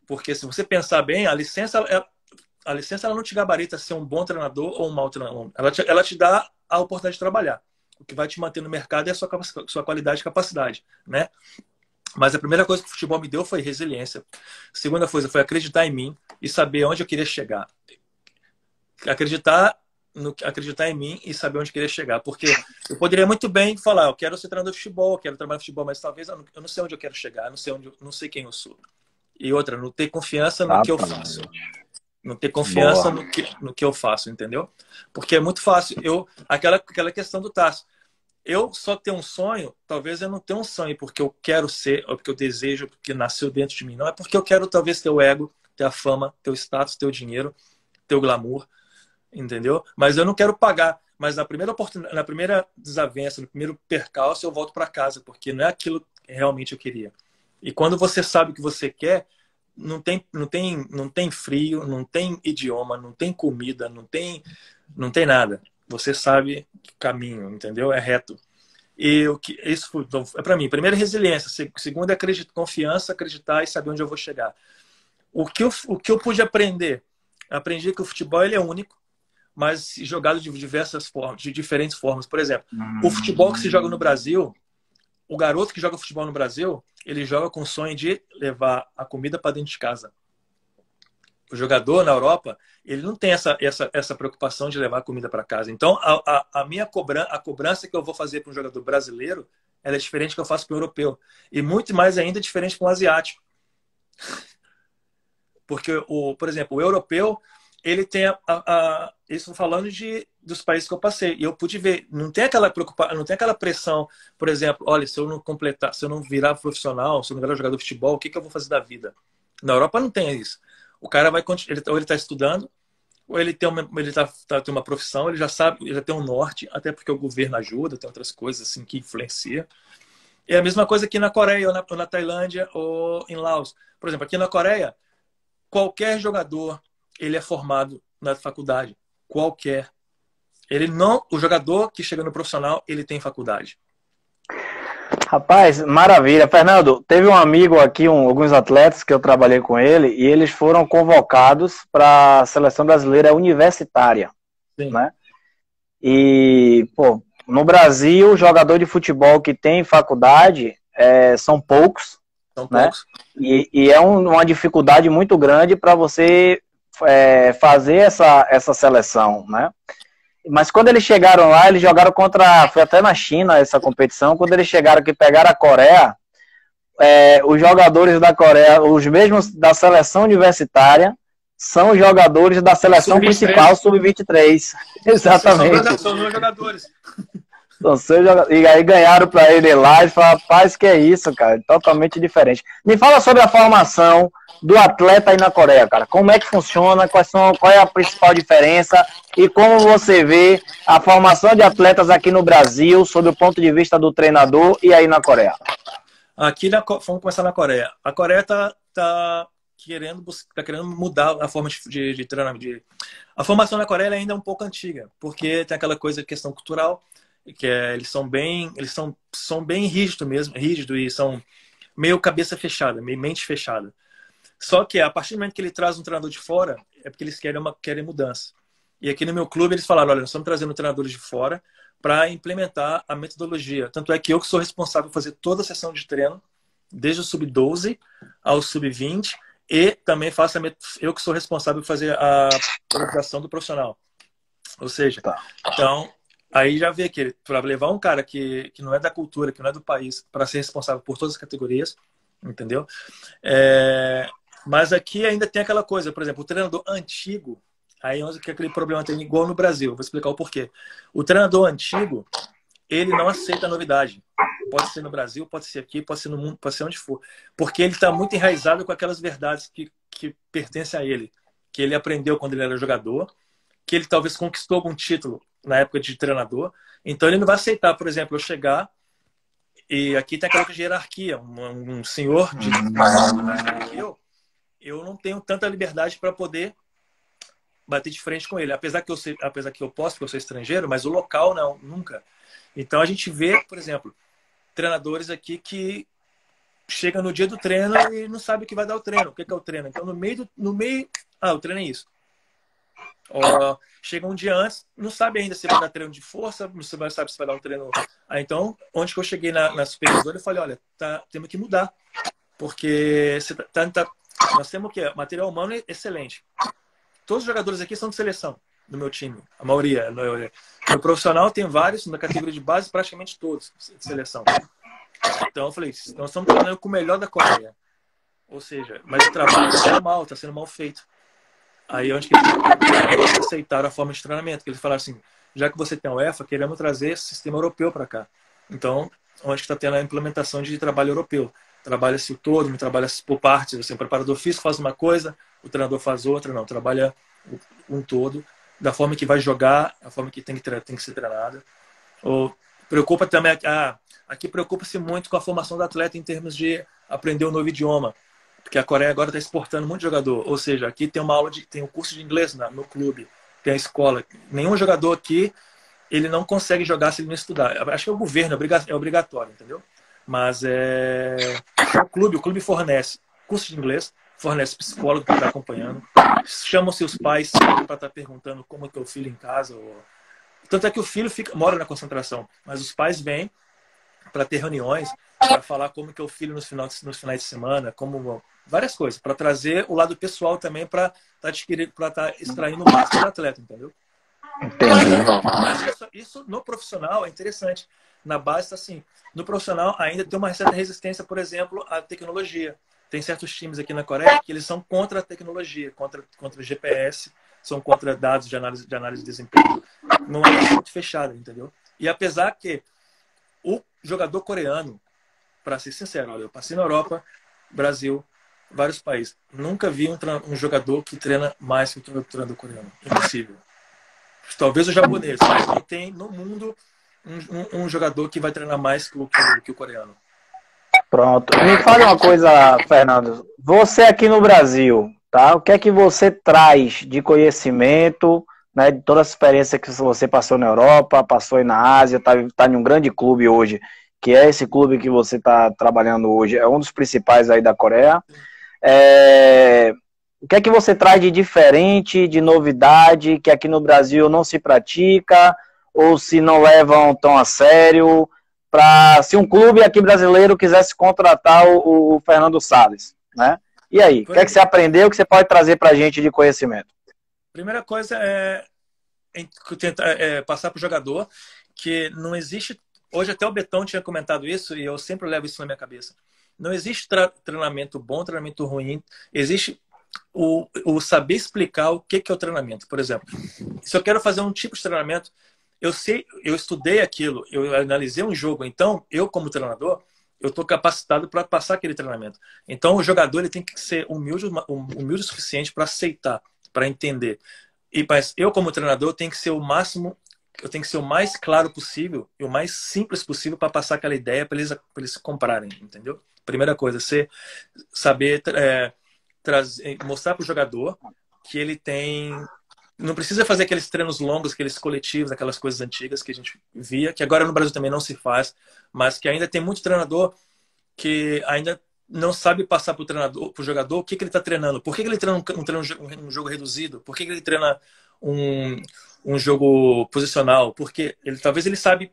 Porque se você pensar bem, a licença ela não te gabarita ser um bom treinador ou um mau treinador. Ela te dá a oportunidade de trabalhar. O que vai te manter no mercado é a sua qualidade e capacidade, né? Mas a primeira coisa que o futebol me deu foi resiliência. A segunda coisa foi acreditar em mim e saber onde eu queria chegar. Acreditar em mim e saber onde eu queria chegar. Porque eu poderia muito bem falar, eu quero ser treinador de futebol, eu quero trabalhar no futebol, mas talvez eu não sei onde eu quero chegar, eu não sei quem eu sou. E outra, não ter confiança no que eu faço. Não ter confiança no que eu faço, entendeu? Porque é muito fácil. Aquela questão do Tasso. Eu só ter um sonho, talvez eu não tenha um sonho porque eu quero ser, ou porque eu desejo, porque nasceu dentro de mim. Não é porque eu quero talvez ter o ego, ter a fama, ter o status, ter o dinheiro, ter o glamour, entendeu? Mas eu não quero pagar. Mas na primeira oportunidade, na primeira desavença, no primeiro percalço, eu volto para casa, porque não é aquilo que realmente eu queria. E quando você sabe o que você quer, não tem frio, não tem idioma, não tem comida, não tem nada. Você sabe o caminho, entendeu? É reto. E isso é para mim. Primeiro, resiliência. Segundo, confiança, acreditar e saber onde eu vou chegar. O que eu pude aprender? Aprendi que o futebol ele é único, mas jogado de diversas formas, de diferentes formas. Por exemplo, o futebol que se joga no Brasil, o garoto que joga futebol no Brasil, ele joga com o sonho de levar a comida para dentro de casa. O jogador na Europa, ele não tem essa preocupação de levar a comida para casa. Então, a cobrança que eu vou fazer para um jogador brasileiro, ela é diferente que eu faço para um europeu. E muito mais ainda diferente para um asiático. Porque, por exemplo, o europeu, ele tem isso falando dos países que eu passei. E eu pude ver, não tem aquela preocupação, não tem aquela pressão, por exemplo, olha, se eu não completar, se eu não virar profissional, se eu não virar jogador de futebol, o que eu vou fazer da vida? Na Europa não tem isso. O cara vai continuar, ou ele está estudando, ou ele tem uma profissão, ele já sabe, ele já tem um norte, até porque o governo ajuda, tem outras coisas assim que influenciam. É a mesma coisa aqui na Coreia, ou na Tailândia, ou em Laos. Por exemplo, aqui na Coreia, qualquer jogador, ele é formado na faculdade. Qualquer. O jogador que chega no profissional, ele tem faculdade. Rapaz, maravilha. Fernando, teve um amigo aqui, alguns atletas que eu trabalhei com ele, e eles foram convocados para a seleção brasileira universitária. Sim. Né? E, pô, no Brasil, jogador de futebol que tem faculdade são poucos. São né? poucos. E é uma dificuldade muito grande para você fazer essa seleção, né? Mas quando eles chegaram lá, eles jogaram foi até na China essa competição, quando eles chegaram que pegaram a Coreia, os jogadores da Coreia, os mesmos da seleção universitária, são jogadores da seleção principal, Sub-23. Exatamente. São meus jogadores. E aí ganharam para ele lá e falaram, rapaz, que é isso, cara? Totalmente diferente. Me fala sobre a formação do atleta aí na Coreia, cara. Como é que funciona? Qual é a principal diferença? E como você vê a formação de atletas aqui no Brasil, sob o ponto de vista do treinador, e aí na Coreia? Vamos começar na Coreia. A Coreia tá querendo mudar a forma de treinamento. A formação na Coreia ainda é um pouco antiga, porque tem aquela questão cultural, que eles são bem rígidos mesmo, e são meio cabeça fechada, meio mente fechada. Só que a partir do momento que ele traz um treinador de fora, é porque eles querem mudança. E aqui no meu clube eles falaram, olha, nós estamos trazendo treinadores de fora para implementar a metodologia. Tanto é que eu que sou responsável por fazer toda a sessão de treino, desde o sub-12 ao sub-20, e também eu que sou responsável por fazer a preparação do profissional. Ou seja, então, aí já vê que para levar um cara que não é da cultura, que não é do país, para ser responsável por todas as categorias, entendeu? Mas aqui ainda tem aquela coisa, por exemplo, o treinador antigo, aí que aquele problema tem igual no Brasil, vou explicar o porquê. O treinador antigo, ele não aceita a novidade. Pode ser no Brasil, pode ser aqui, pode ser no mundo, pode ser onde for. Porque ele está muito enraizado com aquelas verdades que pertencem a ele. Que ele aprendeu quando ele era jogador, que ele talvez conquistou algum título na época de treinador. Então ele não vai aceitar, por exemplo, eu chegar e aqui tem aquela hierarquia. Um senhor de eu não tenho tanta liberdade para poder bater de frente com ele. Apesar que eu posso, porque eu sou estrangeiro, mas o local não, nunca. Então a gente vê, por exemplo, treinadores aqui que chega no dia do treino e não sabe o que vai dar o treino. O que é o treino? Então no meio, o treino é isso. Chega um dia antes, não sabe ainda se vai dar treino de força, não sabe se vai dar um treino. Então, onde que eu cheguei na supervisora, eu falei, olha, temos que mudar. Porque nós temos o quê? Material humano é excelente. Todos os jogadores aqui são de seleção no meu time, a maioria. No profissional tem vários, na categoria de base praticamente todos de seleção. Então eu falei, nós estamos trabalhando com o melhor da Coreia. Ou seja, mas o trabalho está sendo mal feito. Aí onde que eles aceitaram a forma de treinamento, que eles falaram assim, já que você tem a UEFA, queremos trazer sistema europeu para cá. Então, onde que está tendo a implementação de trabalho europeu? Trabalha-se o todo, não trabalha-se por partes. Assim, o preparador físico faz uma coisa, o treinador faz outra, não. Trabalha um todo, da forma que vai jogar, a forma que tem que ser treinada. Preocupa também, aqui preocupa-se muito com a formação do atleta em termos de aprender um novo idioma. Porque a Coreia agora está exportando muito jogador. Ou seja, aqui tem tem um curso de inglês no clube, tem a escola. Nenhum jogador aqui, ele não consegue jogar se ele não estudar. Acho que é o governo, é obrigatório, entendeu? Mas o clube fornece curso de inglês, fornece psicólogo para estar acompanhando, chamam seus pais para estar perguntando como é que é o filho em casa. Tanto é que o filho mora na concentração, mas os pais vêm para ter reuniões, para falar como que é o filho nos finais de semana, várias coisas, para trazer o lado pessoal também, para estar extraindo o máximo do atleta, entendeu? Entendi. Mas isso no profissional é interessante. Na base está assim. No profissional ainda tem uma certa resistência, por exemplo, à tecnologia. Tem certos times aqui na Coreia que eles são contra a tecnologia, contra GPS, são contra dados de análise de desempenho. Não é muito fechado, entendeu? E apesar que o jogador coreano, para ser sincero, olha, eu passei na Europa, Brasil, vários países, nunca vi um jogador que treina mais que o treinador coreano. Impossível. Talvez o japonês, mas não tem no mundo um jogador que vai treinar mais que o coreano. Pronto. Me fale uma coisa, Fernando. Você aqui no Brasil, tá? O que é que você traz de conhecimento, né, de toda a experiência que você passou na Europa, passou aí na Ásia, tá em um grande clube hoje, que é esse clube que você está trabalhando hoje, é um dos principais aí da Coreia. O que é que você traz de diferente, de novidade, que aqui no Brasil não se pratica, ou se não levam tão a sério, se um clube aqui brasileiro quisesse contratar o Fernando Sales, né? E aí, o que é que você aprendeu, que você pode trazer para a gente de conhecimento? Primeira coisa é tentar passar para o jogador que não existe. Hoje até o Betão tinha comentado isso e eu sempre levo isso na minha cabeça. Não existe treinamento bom, treinamento ruim. Existe o saber explicar o que é o treinamento. Por exemplo, se eu quero fazer um tipo de treinamento, eu estudei aquilo, eu analisei um jogo, então eu como treinador, eu estou capacitado para passar aquele treinamento. Então o jogador ele tem que ser humilde o suficiente para aceitar, para entender. Mas eu como treinador tenho que ser o máximo, eu tenho que ser o mais claro possível e o mais simples possível para passar aquela ideia para eles comprarem, entendeu? Primeira coisa, você saber mostrar para o jogador que ele tem. Não precisa fazer aqueles treinos longos, aqueles coletivos, aquelas coisas antigas que a gente via, que agora no Brasil também não se faz, mas que ainda tem muito treinador que ainda não sabe passar para o treinador, para o jogador, o que ele está treinando. Por que ele treina um jogo reduzido? Por que ele treina um jogo posicional? Porque talvez ele sabe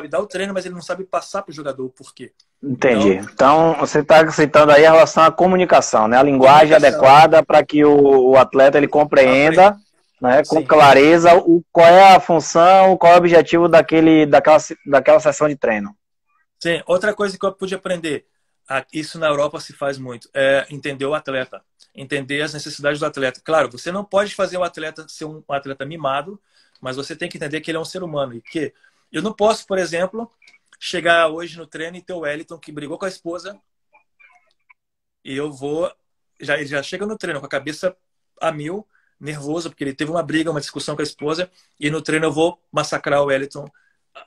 dar o treino, mas ele não sabe passar para o jogador o porquê. Entendi. Então, você está citando aí a relação à comunicação, né? A linguagem adequada para que o atleta ele compreenda, né, com clareza qual é a função, qual é o objetivo daquela sessão de treino. Sim. Outra coisa que eu pude aprender, isso na Europa se faz muito, é entender o atleta, entender as necessidades do atleta. Claro, você não pode fazer o atleta ser um atleta mimado, mas você tem que entender que ele é um ser humano e que eu não posso, por exemplo, chegar hoje no treino e ter o Wellington que brigou com a esposa e ele já chega no treino com a cabeça a mil, nervoso, porque ele teve uma briga, uma discussão com a esposa, e no treino eu vou massacrar o Wellington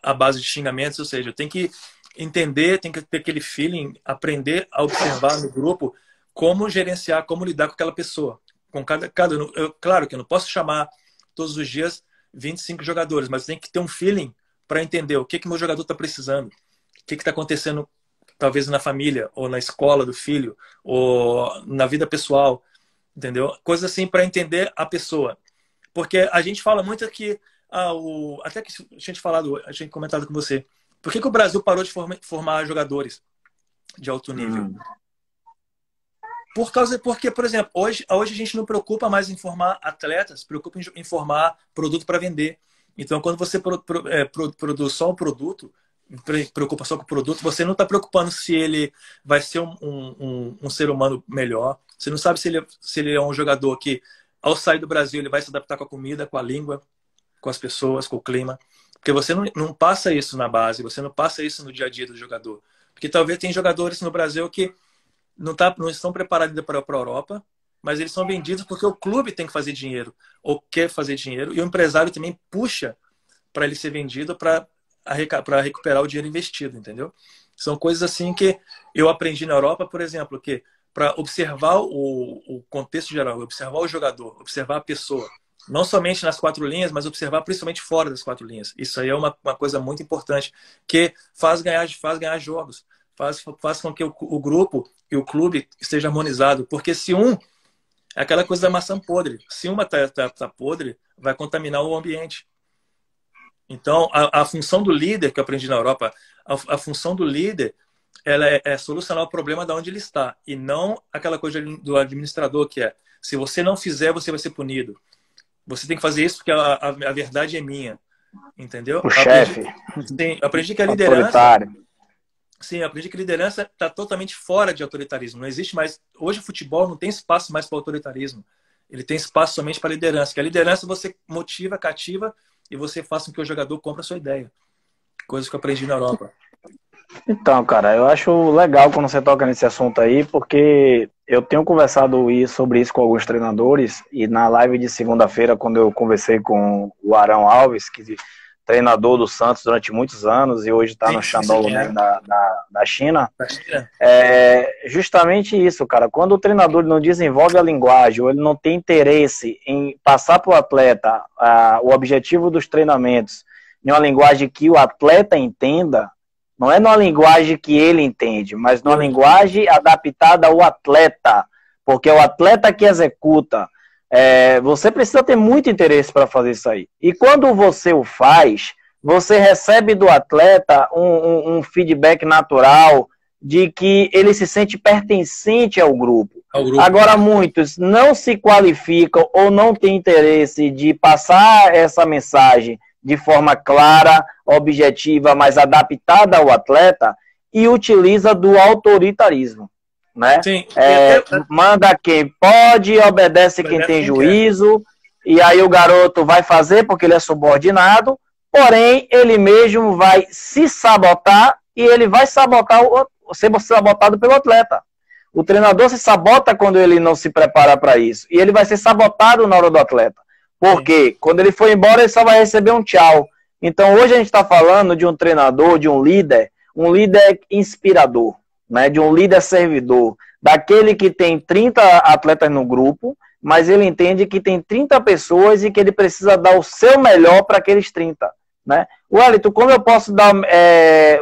à base de xingamentos, ou seja, eu tenho que entender, tenho que ter aquele feeling, aprender a observar no grupo como gerenciar, como lidar com aquela pessoa. Com claro que eu não posso chamar todos os dias 25 jogadores, mas eu tenho que ter um feeling para entender o que meu jogador está precisando, o que está acontecendo talvez na família, ou na escola do filho, ou na vida pessoal, entendeu? Coisas assim para entender a pessoa. Porque a gente fala muito que até que a gente comentado com você, por que o Brasil parou de formar jogadores de alto nível? Porque, por exemplo, hoje a gente não preocupa mais em formar atletas, preocupa em formar produto para vender. Então, quando você produz só um produto, preocupa só com o produto, você não está preocupando se ele vai ser um ser humano melhor. Você não sabe se ele é um jogador que, ao sair do Brasil, ele vai se adaptar com a comida, com a língua, com as pessoas, com o clima. Porque você não passa isso na base, você não passa isso no dia a dia do jogador. Porque talvez tem jogadores no Brasil que não estão preparados ainda para a Europa, mas eles são vendidos porque o clube tem que fazer dinheiro, ou quer fazer dinheiro, e o empresário também puxa para ele ser vendido para recuperar o dinheiro investido, entendeu? São coisas assim que eu aprendi na Europa, por exemplo, que para observar o contexto geral, observar o jogador, observar a pessoa, não somente nas 4 linhas, mas observar principalmente fora das 4 linhas. Isso aí é uma coisa muito importante, que faz ganhar jogos, faz com que o grupo e o clube esteja harmonizado, porque se é aquela coisa da maçã podre, se uma tá podre, vai contaminar o ambiente. Então, a função do líder, que eu aprendi na Europa, a função do líder, ela é solucionar o problema de onde ele está, e não aquela coisa do administrador, que é, se você não fizer, você vai ser punido. Você tem que fazer isso porque a verdade é minha. Entendeu? O chefe. Sim, aprendi que a liderança... Sim, aprendi que a liderança está totalmente fora de autoritarismo. Não existe mais... Hoje o futebol não tem espaço mais para autoritarismo. Ele tem espaço somente para liderança. Que a liderança você motiva, cativa e você faz com que o jogador compre a sua ideia. Coisas que eu aprendi na Europa. Então, cara, eu acho legal quando você toca nesse assunto aí, porque eu tenho conversado sobre isso com alguns treinadores, e na live de segunda-feira, quando eu conversei com o Arão Alves, que treinador do Santos durante muitos anos e hoje está no Shandong da China, é justamente isso, cara. Quando o treinador não desenvolve a linguagem, ou ele não tem interesse em passar para o atleta o objetivo dos treinamentos em uma linguagem que o atleta entenda, não é numa linguagem que ele entende, mas numa linguagem adaptada ao atleta, porque é o atleta que executa. Você precisa ter muito interesse para fazer isso aí. E quando você o faz, você recebe do atleta um feedback natural de que ele se sente pertencente ao grupo. Agora, muitos não se qualificam ou não têm interesse de passar essa mensagem de forma clara, objetiva, mas adaptada ao atleta, e utiliza do autoritarismo. né? Sim. Manda quem pode, obedece quem tem juízo, e aí o garoto vai fazer porque ele é subordinado, porém ele mesmo vai se sabotar e ele vai sabotar ser sabotado pelo atleta. O treinador se sabota quando ele não se prepara para isso, e ele vai ser sabotado na hora do atleta. Porque quando ele for embora, ele só vai receber um tchau. Então hoje a gente está falando de um treinador, de um líder inspirador, né? De um líder servidor, daquele que tem 30 atletas no grupo, mas ele entende que tem 30 pessoas e que ele precisa dar o seu melhor para aqueles 30. Né? Wellington, como eu posso dar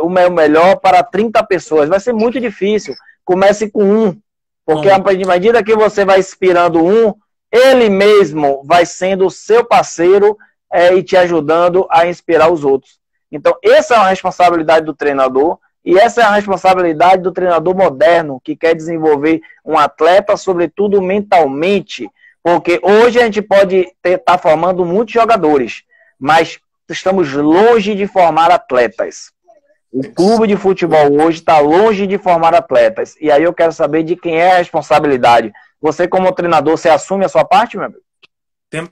o meu melhor para 30 pessoas? Vai ser muito difícil. Comece com um, porque à medida que você vai inspirando um, ele mesmo vai sendo o seu parceiro e te ajudando a inspirar os outros. Então, essa é uma responsabilidade do treinador, e essa é a responsabilidade do treinador moderno, que quer desenvolver um atleta, sobretudo mentalmente, porque hoje a gente pode estar formando muitos jogadores, mas estamos longe de formar atletas. O clube de futebol hoje está longe de formar atletas. E aí eu quero saber de quem é a responsabilidade. Você, como treinador, você assume a sua parte, meu amigo?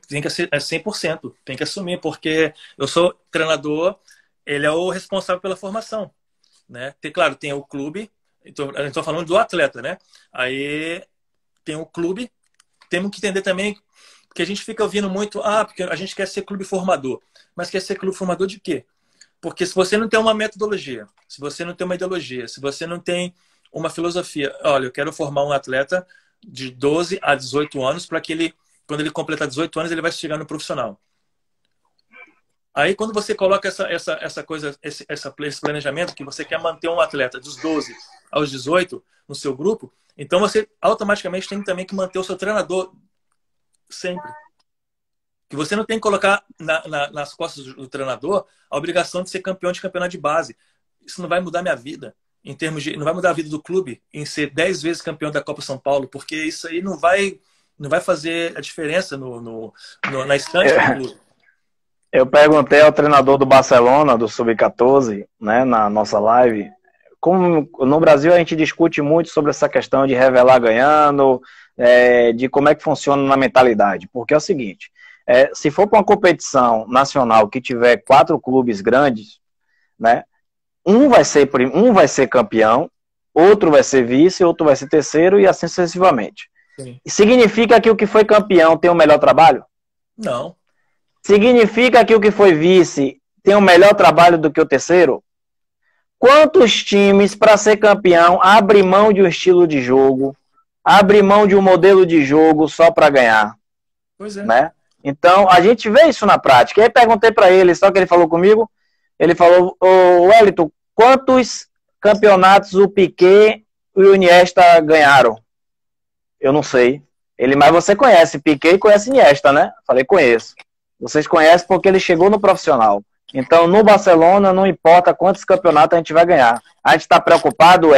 Tem que ser 100%. Tem que assumir, porque eu sou treinador, ele é o responsável pela formação. Né? Claro, tem o clube, a gente está falando do atleta, né? Aí tem o clube, temos que entender também, porque a gente fica ouvindo muito, porque a gente quer ser clube formador. Mas quer ser clube formador de quê? Porque se você não tem uma metodologia, se você não tem uma ideologia, se você não tem uma filosofia, olha, eu quero formar um atleta de 12 a 18 anos para que ele, quando ele completar 18 anos, ele vai chegar no profissional. Aí quando você coloca essa coisa, esse planejamento, que você quer manter um atleta dos 12 aos 18 no seu grupo, então você automaticamente tem também que manter o seu treinador sempre. Que você não tem que colocar nas costas do treinador a obrigação de ser campeão de campeonato de base. Isso não vai mudar minha vida, não vai mudar a vida do clube em ser 10 vezes campeão da Copa São Paulo, porque isso aí não vai fazer a diferença na estante do clube. Eu perguntei ao treinador do Barcelona, do Sub-14, né, na nossa live, como no Brasil a gente discute muito sobre essa questão de revelar ganhando, de como é que funciona na mentalidade. Porque é o seguinte, se for para uma competição nacional que tiver 4 clubes grandes, né, um vai ser campeão, outro vai ser vice, outro vai ser terceiro e assim sucessivamente. Sim. Significa que o que foi campeão tem o melhor trabalho? Não. Significa que o que foi vice tem o melhor trabalho do que o terceiro? Quantos times, para ser campeão, abrem mão de um estilo de jogo, abrem mão de um modelo de jogo só para ganhar? Pois é. Né? Então, a gente vê isso na prática. E aí perguntei para ele, só que ele falou comigo, ele falou, Wellington, quantos campeonatos o Piquet e o Iniesta ganharam? Eu não sei. Mas você conhece Piquet e conhece Iniesta, né? Falei, conheço. Vocês conhecem porque ele chegou no profissional. Então, no Barcelona, não importa quantos campeonatos a gente vai ganhar. A gente está preocupado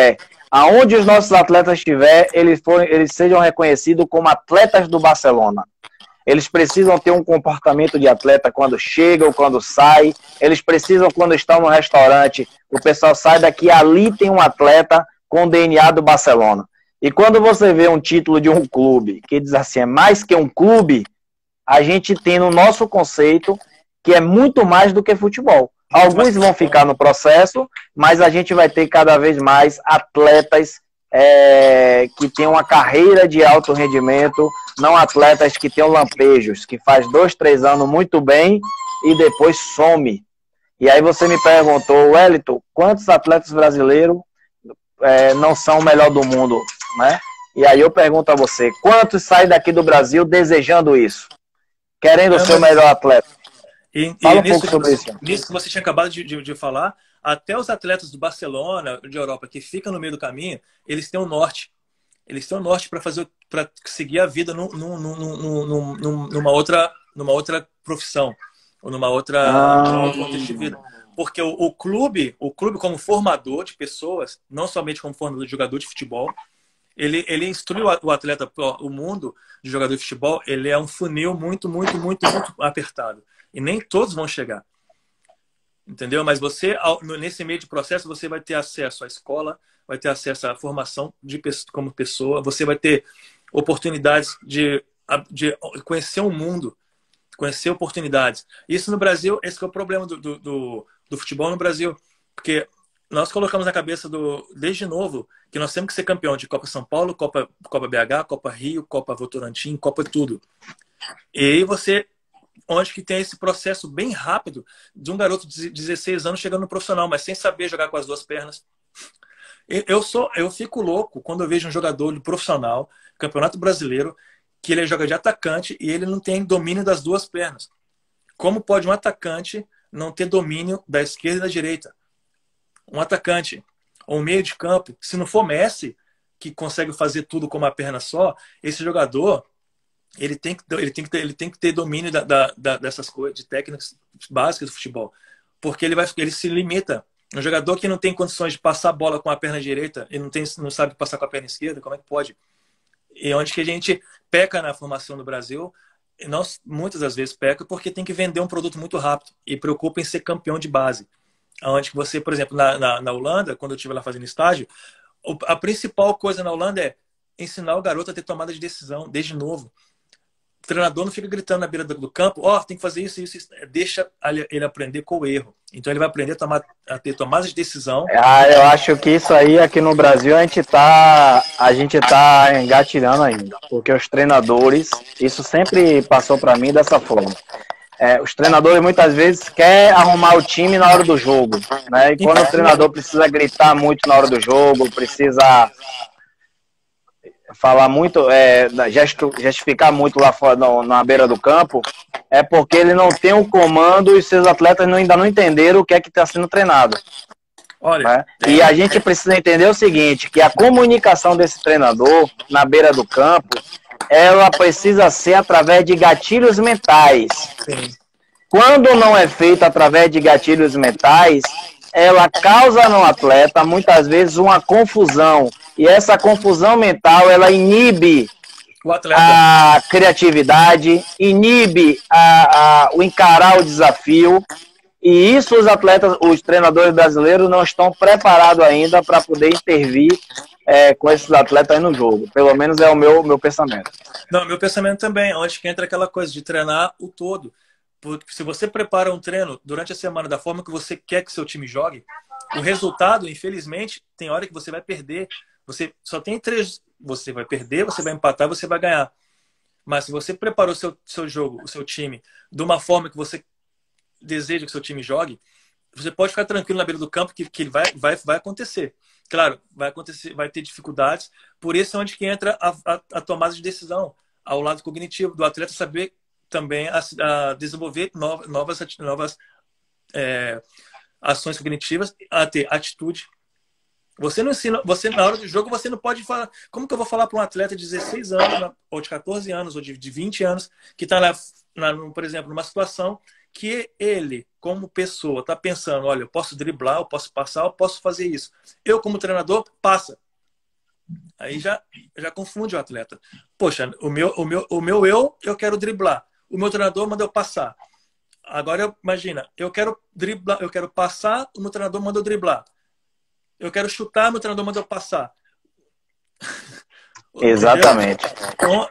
aonde os nossos atletas estiver, eles sejam reconhecidos como atletas do Barcelona. Eles precisam ter um comportamento de atleta quando chega ou quando sai. Eles precisam, quando estão no restaurante, o pessoal sai daqui, ali tem um atleta com o DNA do Barcelona. E quando você vê um título de um clube que diz assim, é mais que um clube, a gente tem no nosso conceito que é muito mais do que futebol. Alguns vão ficar no processo, mas a gente vai ter cada vez mais atletas que têm uma carreira de alto rendimento, não atletas que tenham lampejos, que faz 2, 3 anos muito bem e depois some. E aí você me perguntou, Wellington, quantos atletas brasileiros não são o melhor do mundo, né? E aí eu pergunto a você, quantos saem daqui do Brasil desejando isso? Querendo ser o melhor atleta? Fala um pouco sobre isso. Nisso que você tinha acabado de falar, até os atletas do Barcelona, de Europa, que ficam no meio do caminho, eles têm um norte. Eles têm um norte para seguir a vida numa outra profissão, ou num outro contexto de vida. Porque o clube como formador de pessoas, não somente como formador de jogador de futebol, ele instrui o atleta, o mundo de jogador de futebol, ele é um funil muito, muito, muito, muito apertado. E nem todos vão chegar. Entendeu? Mas você, nesse meio de processo, você vai ter acesso à escola, vai ter acesso à formação como pessoa, você vai ter oportunidades de conhecer o mundo, conhecer oportunidades. Isso no Brasil, esse que é o problema do futebol no Brasil, porque nós colocamos na cabeça desde novo que nós temos que ser campeão de Copa São Paulo, Copa BH, Copa Rio, Copa Votorantim, Copa tudo. E aí onde que tem esse processo bem rápido de um garoto de 16 anos chegando no profissional, mas sem saber jogar com as duas pernas. Eu fico louco quando eu vejo um jogador de profissional, Campeonato Brasileiro, que ele joga de atacante e ele não tem domínio das duas pernas. Como pode um atacante não ter domínio da esquerda e da direita? Um atacante ou um meio de campo, se não for Messi, que consegue fazer tudo com uma perna só, esse jogador ele tem que ter domínio dessas coisas, de técnicas básicas do futebol. Porque ele se limita. Um jogador que não tem condições de passar a bola com a perna direita e não sabe passar com a perna esquerda, como é que pode? E onde que a gente peca na formação do Brasil, e nós muitas das vezes peca porque tem que vender um produto muito rápido e preocupa em ser campeão de base. Onde que você, por exemplo, na Holanda, quando eu estive lá fazendo estágio, a principal coisa na Holanda é ensinar o garoto a ter tomada de decisão desde novo. O treinador não fica gritando na beira do campo, tem que fazer isso, isso, isso. Deixa ele aprender com o erro. Então ele vai aprender a ter tomada de decisão. Eu acho que isso aí aqui no Brasil a gente tá engatilhando ainda, porque os treinadores, isso sempre passou para mim dessa forma. Os treinadores muitas vezes querem arrumar o time na hora do jogo, né? E quando o treinador precisa gritar muito na hora do jogo, precisa falar muito, justificar muito lá fora, na beira do campo, é porque ele não tem o comando e seus atletas ainda não entenderam o que é que está sendo treinado. Olha, né? E a gente precisa entender o seguinte, que a comunicação desse treinador na beira do campo, ela precisa ser através de gatilhos mentais. sim. Quando não é feita através de gatilhos mentais, ela causa no atleta, muitas vezes, uma confusão. E essa confusão mental, ela inibe a criatividade, inibe o encarar o desafio. E isso os treinadores brasileiros não estão preparados ainda para poder intervir com esses atletas aí no jogo. Pelo menos é o meu pensamento. Não, meu pensamento também, onde que entra aquela coisa de treinar o todo. Porque se você prepara um treino durante a semana da forma que você quer que seu time jogue, o resultado, infelizmente, tem hora que você vai perder. Você só tem 3. Você vai perder, você vai empatar, você vai ganhar. Mas se você preparou seu jogo, o seu time, de uma forma que você deseja que seu time jogue, você pode ficar tranquilo na beira do campo que vai acontecer. Claro, vai acontecer, vai ter dificuldades. Por isso é onde que entra a tomada de decisão, ao lado cognitivo do atleta saber também a desenvolver novas ações cognitivas, a ter atitude. Você não ensina, na hora do jogo você não pode falar. Como que eu vou falar para um atleta de 16 anos, ou de 14 anos, ou de 20 anos, que está, por exemplo, numa situação que ele, como pessoa, está pensando, olha, eu posso driblar, eu posso passar, eu posso fazer isso. Eu, como treinador, passa. Aí já confunde o atleta. Poxa, o meu eu quero driblar. O meu treinador manda eu passar. Agora, imagina, eu quero driblar, eu quero passar, o meu treinador manda eu driblar. Eu quero chutar, meu treinador manda eu passar. Exatamente. Então,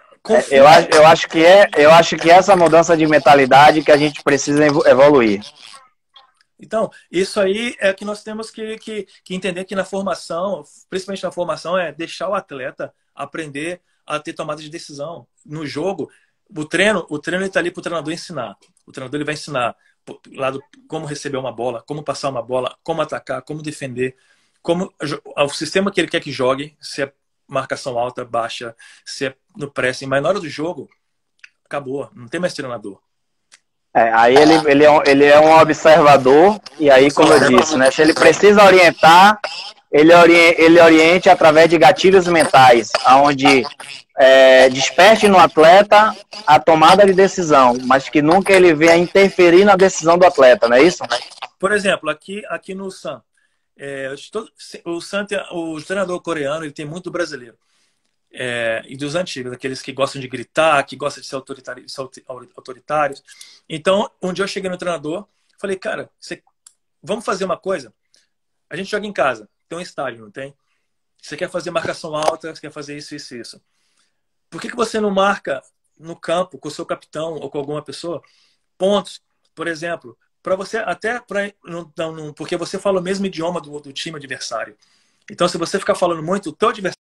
eu acho que essa mudança de mentalidade que a gente precisa evoluir. Então, isso aí é que nós temos que entender que na formação, principalmente na formação, é deixar o atleta aprender a ter tomada de decisão. No jogo, o treino está ali para o treinador ensinar. O treinador ele vai ensinar como receber uma bola, como passar uma bola, como atacar, como defender, o sistema que ele quer que jogue, se é marcação alta, baixa, se é no pressing. Mas na hora do jogo, acabou. Não tem mais treinador. Aí ele é um observador, e aí, como eu disse, né, se ele precisa orientar, ele oriente através de gatilhos mentais, onde desperte no atleta a tomada de decisão, mas que nunca ele venha interferir na decisão do atleta, não é isso? Por exemplo, aqui no Sun, o treinador coreano ele tem muito brasileiro. E dos antigos, aqueles que gostam de gritar, que gostam de ser autoritários. Então, um dia eu cheguei no treinador, falei, cara, vamos fazer uma coisa? A gente joga em casa, tem um estádio, não tem? você quer fazer marcação alta, você quer fazer isso, isso, isso. Por que você não marca no campo com o seu capitão ou com alguma pessoa pontos, por exemplo, para você até porque você fala o mesmo idioma do time adversário. Então, se você ficar falando muito, o teu adversário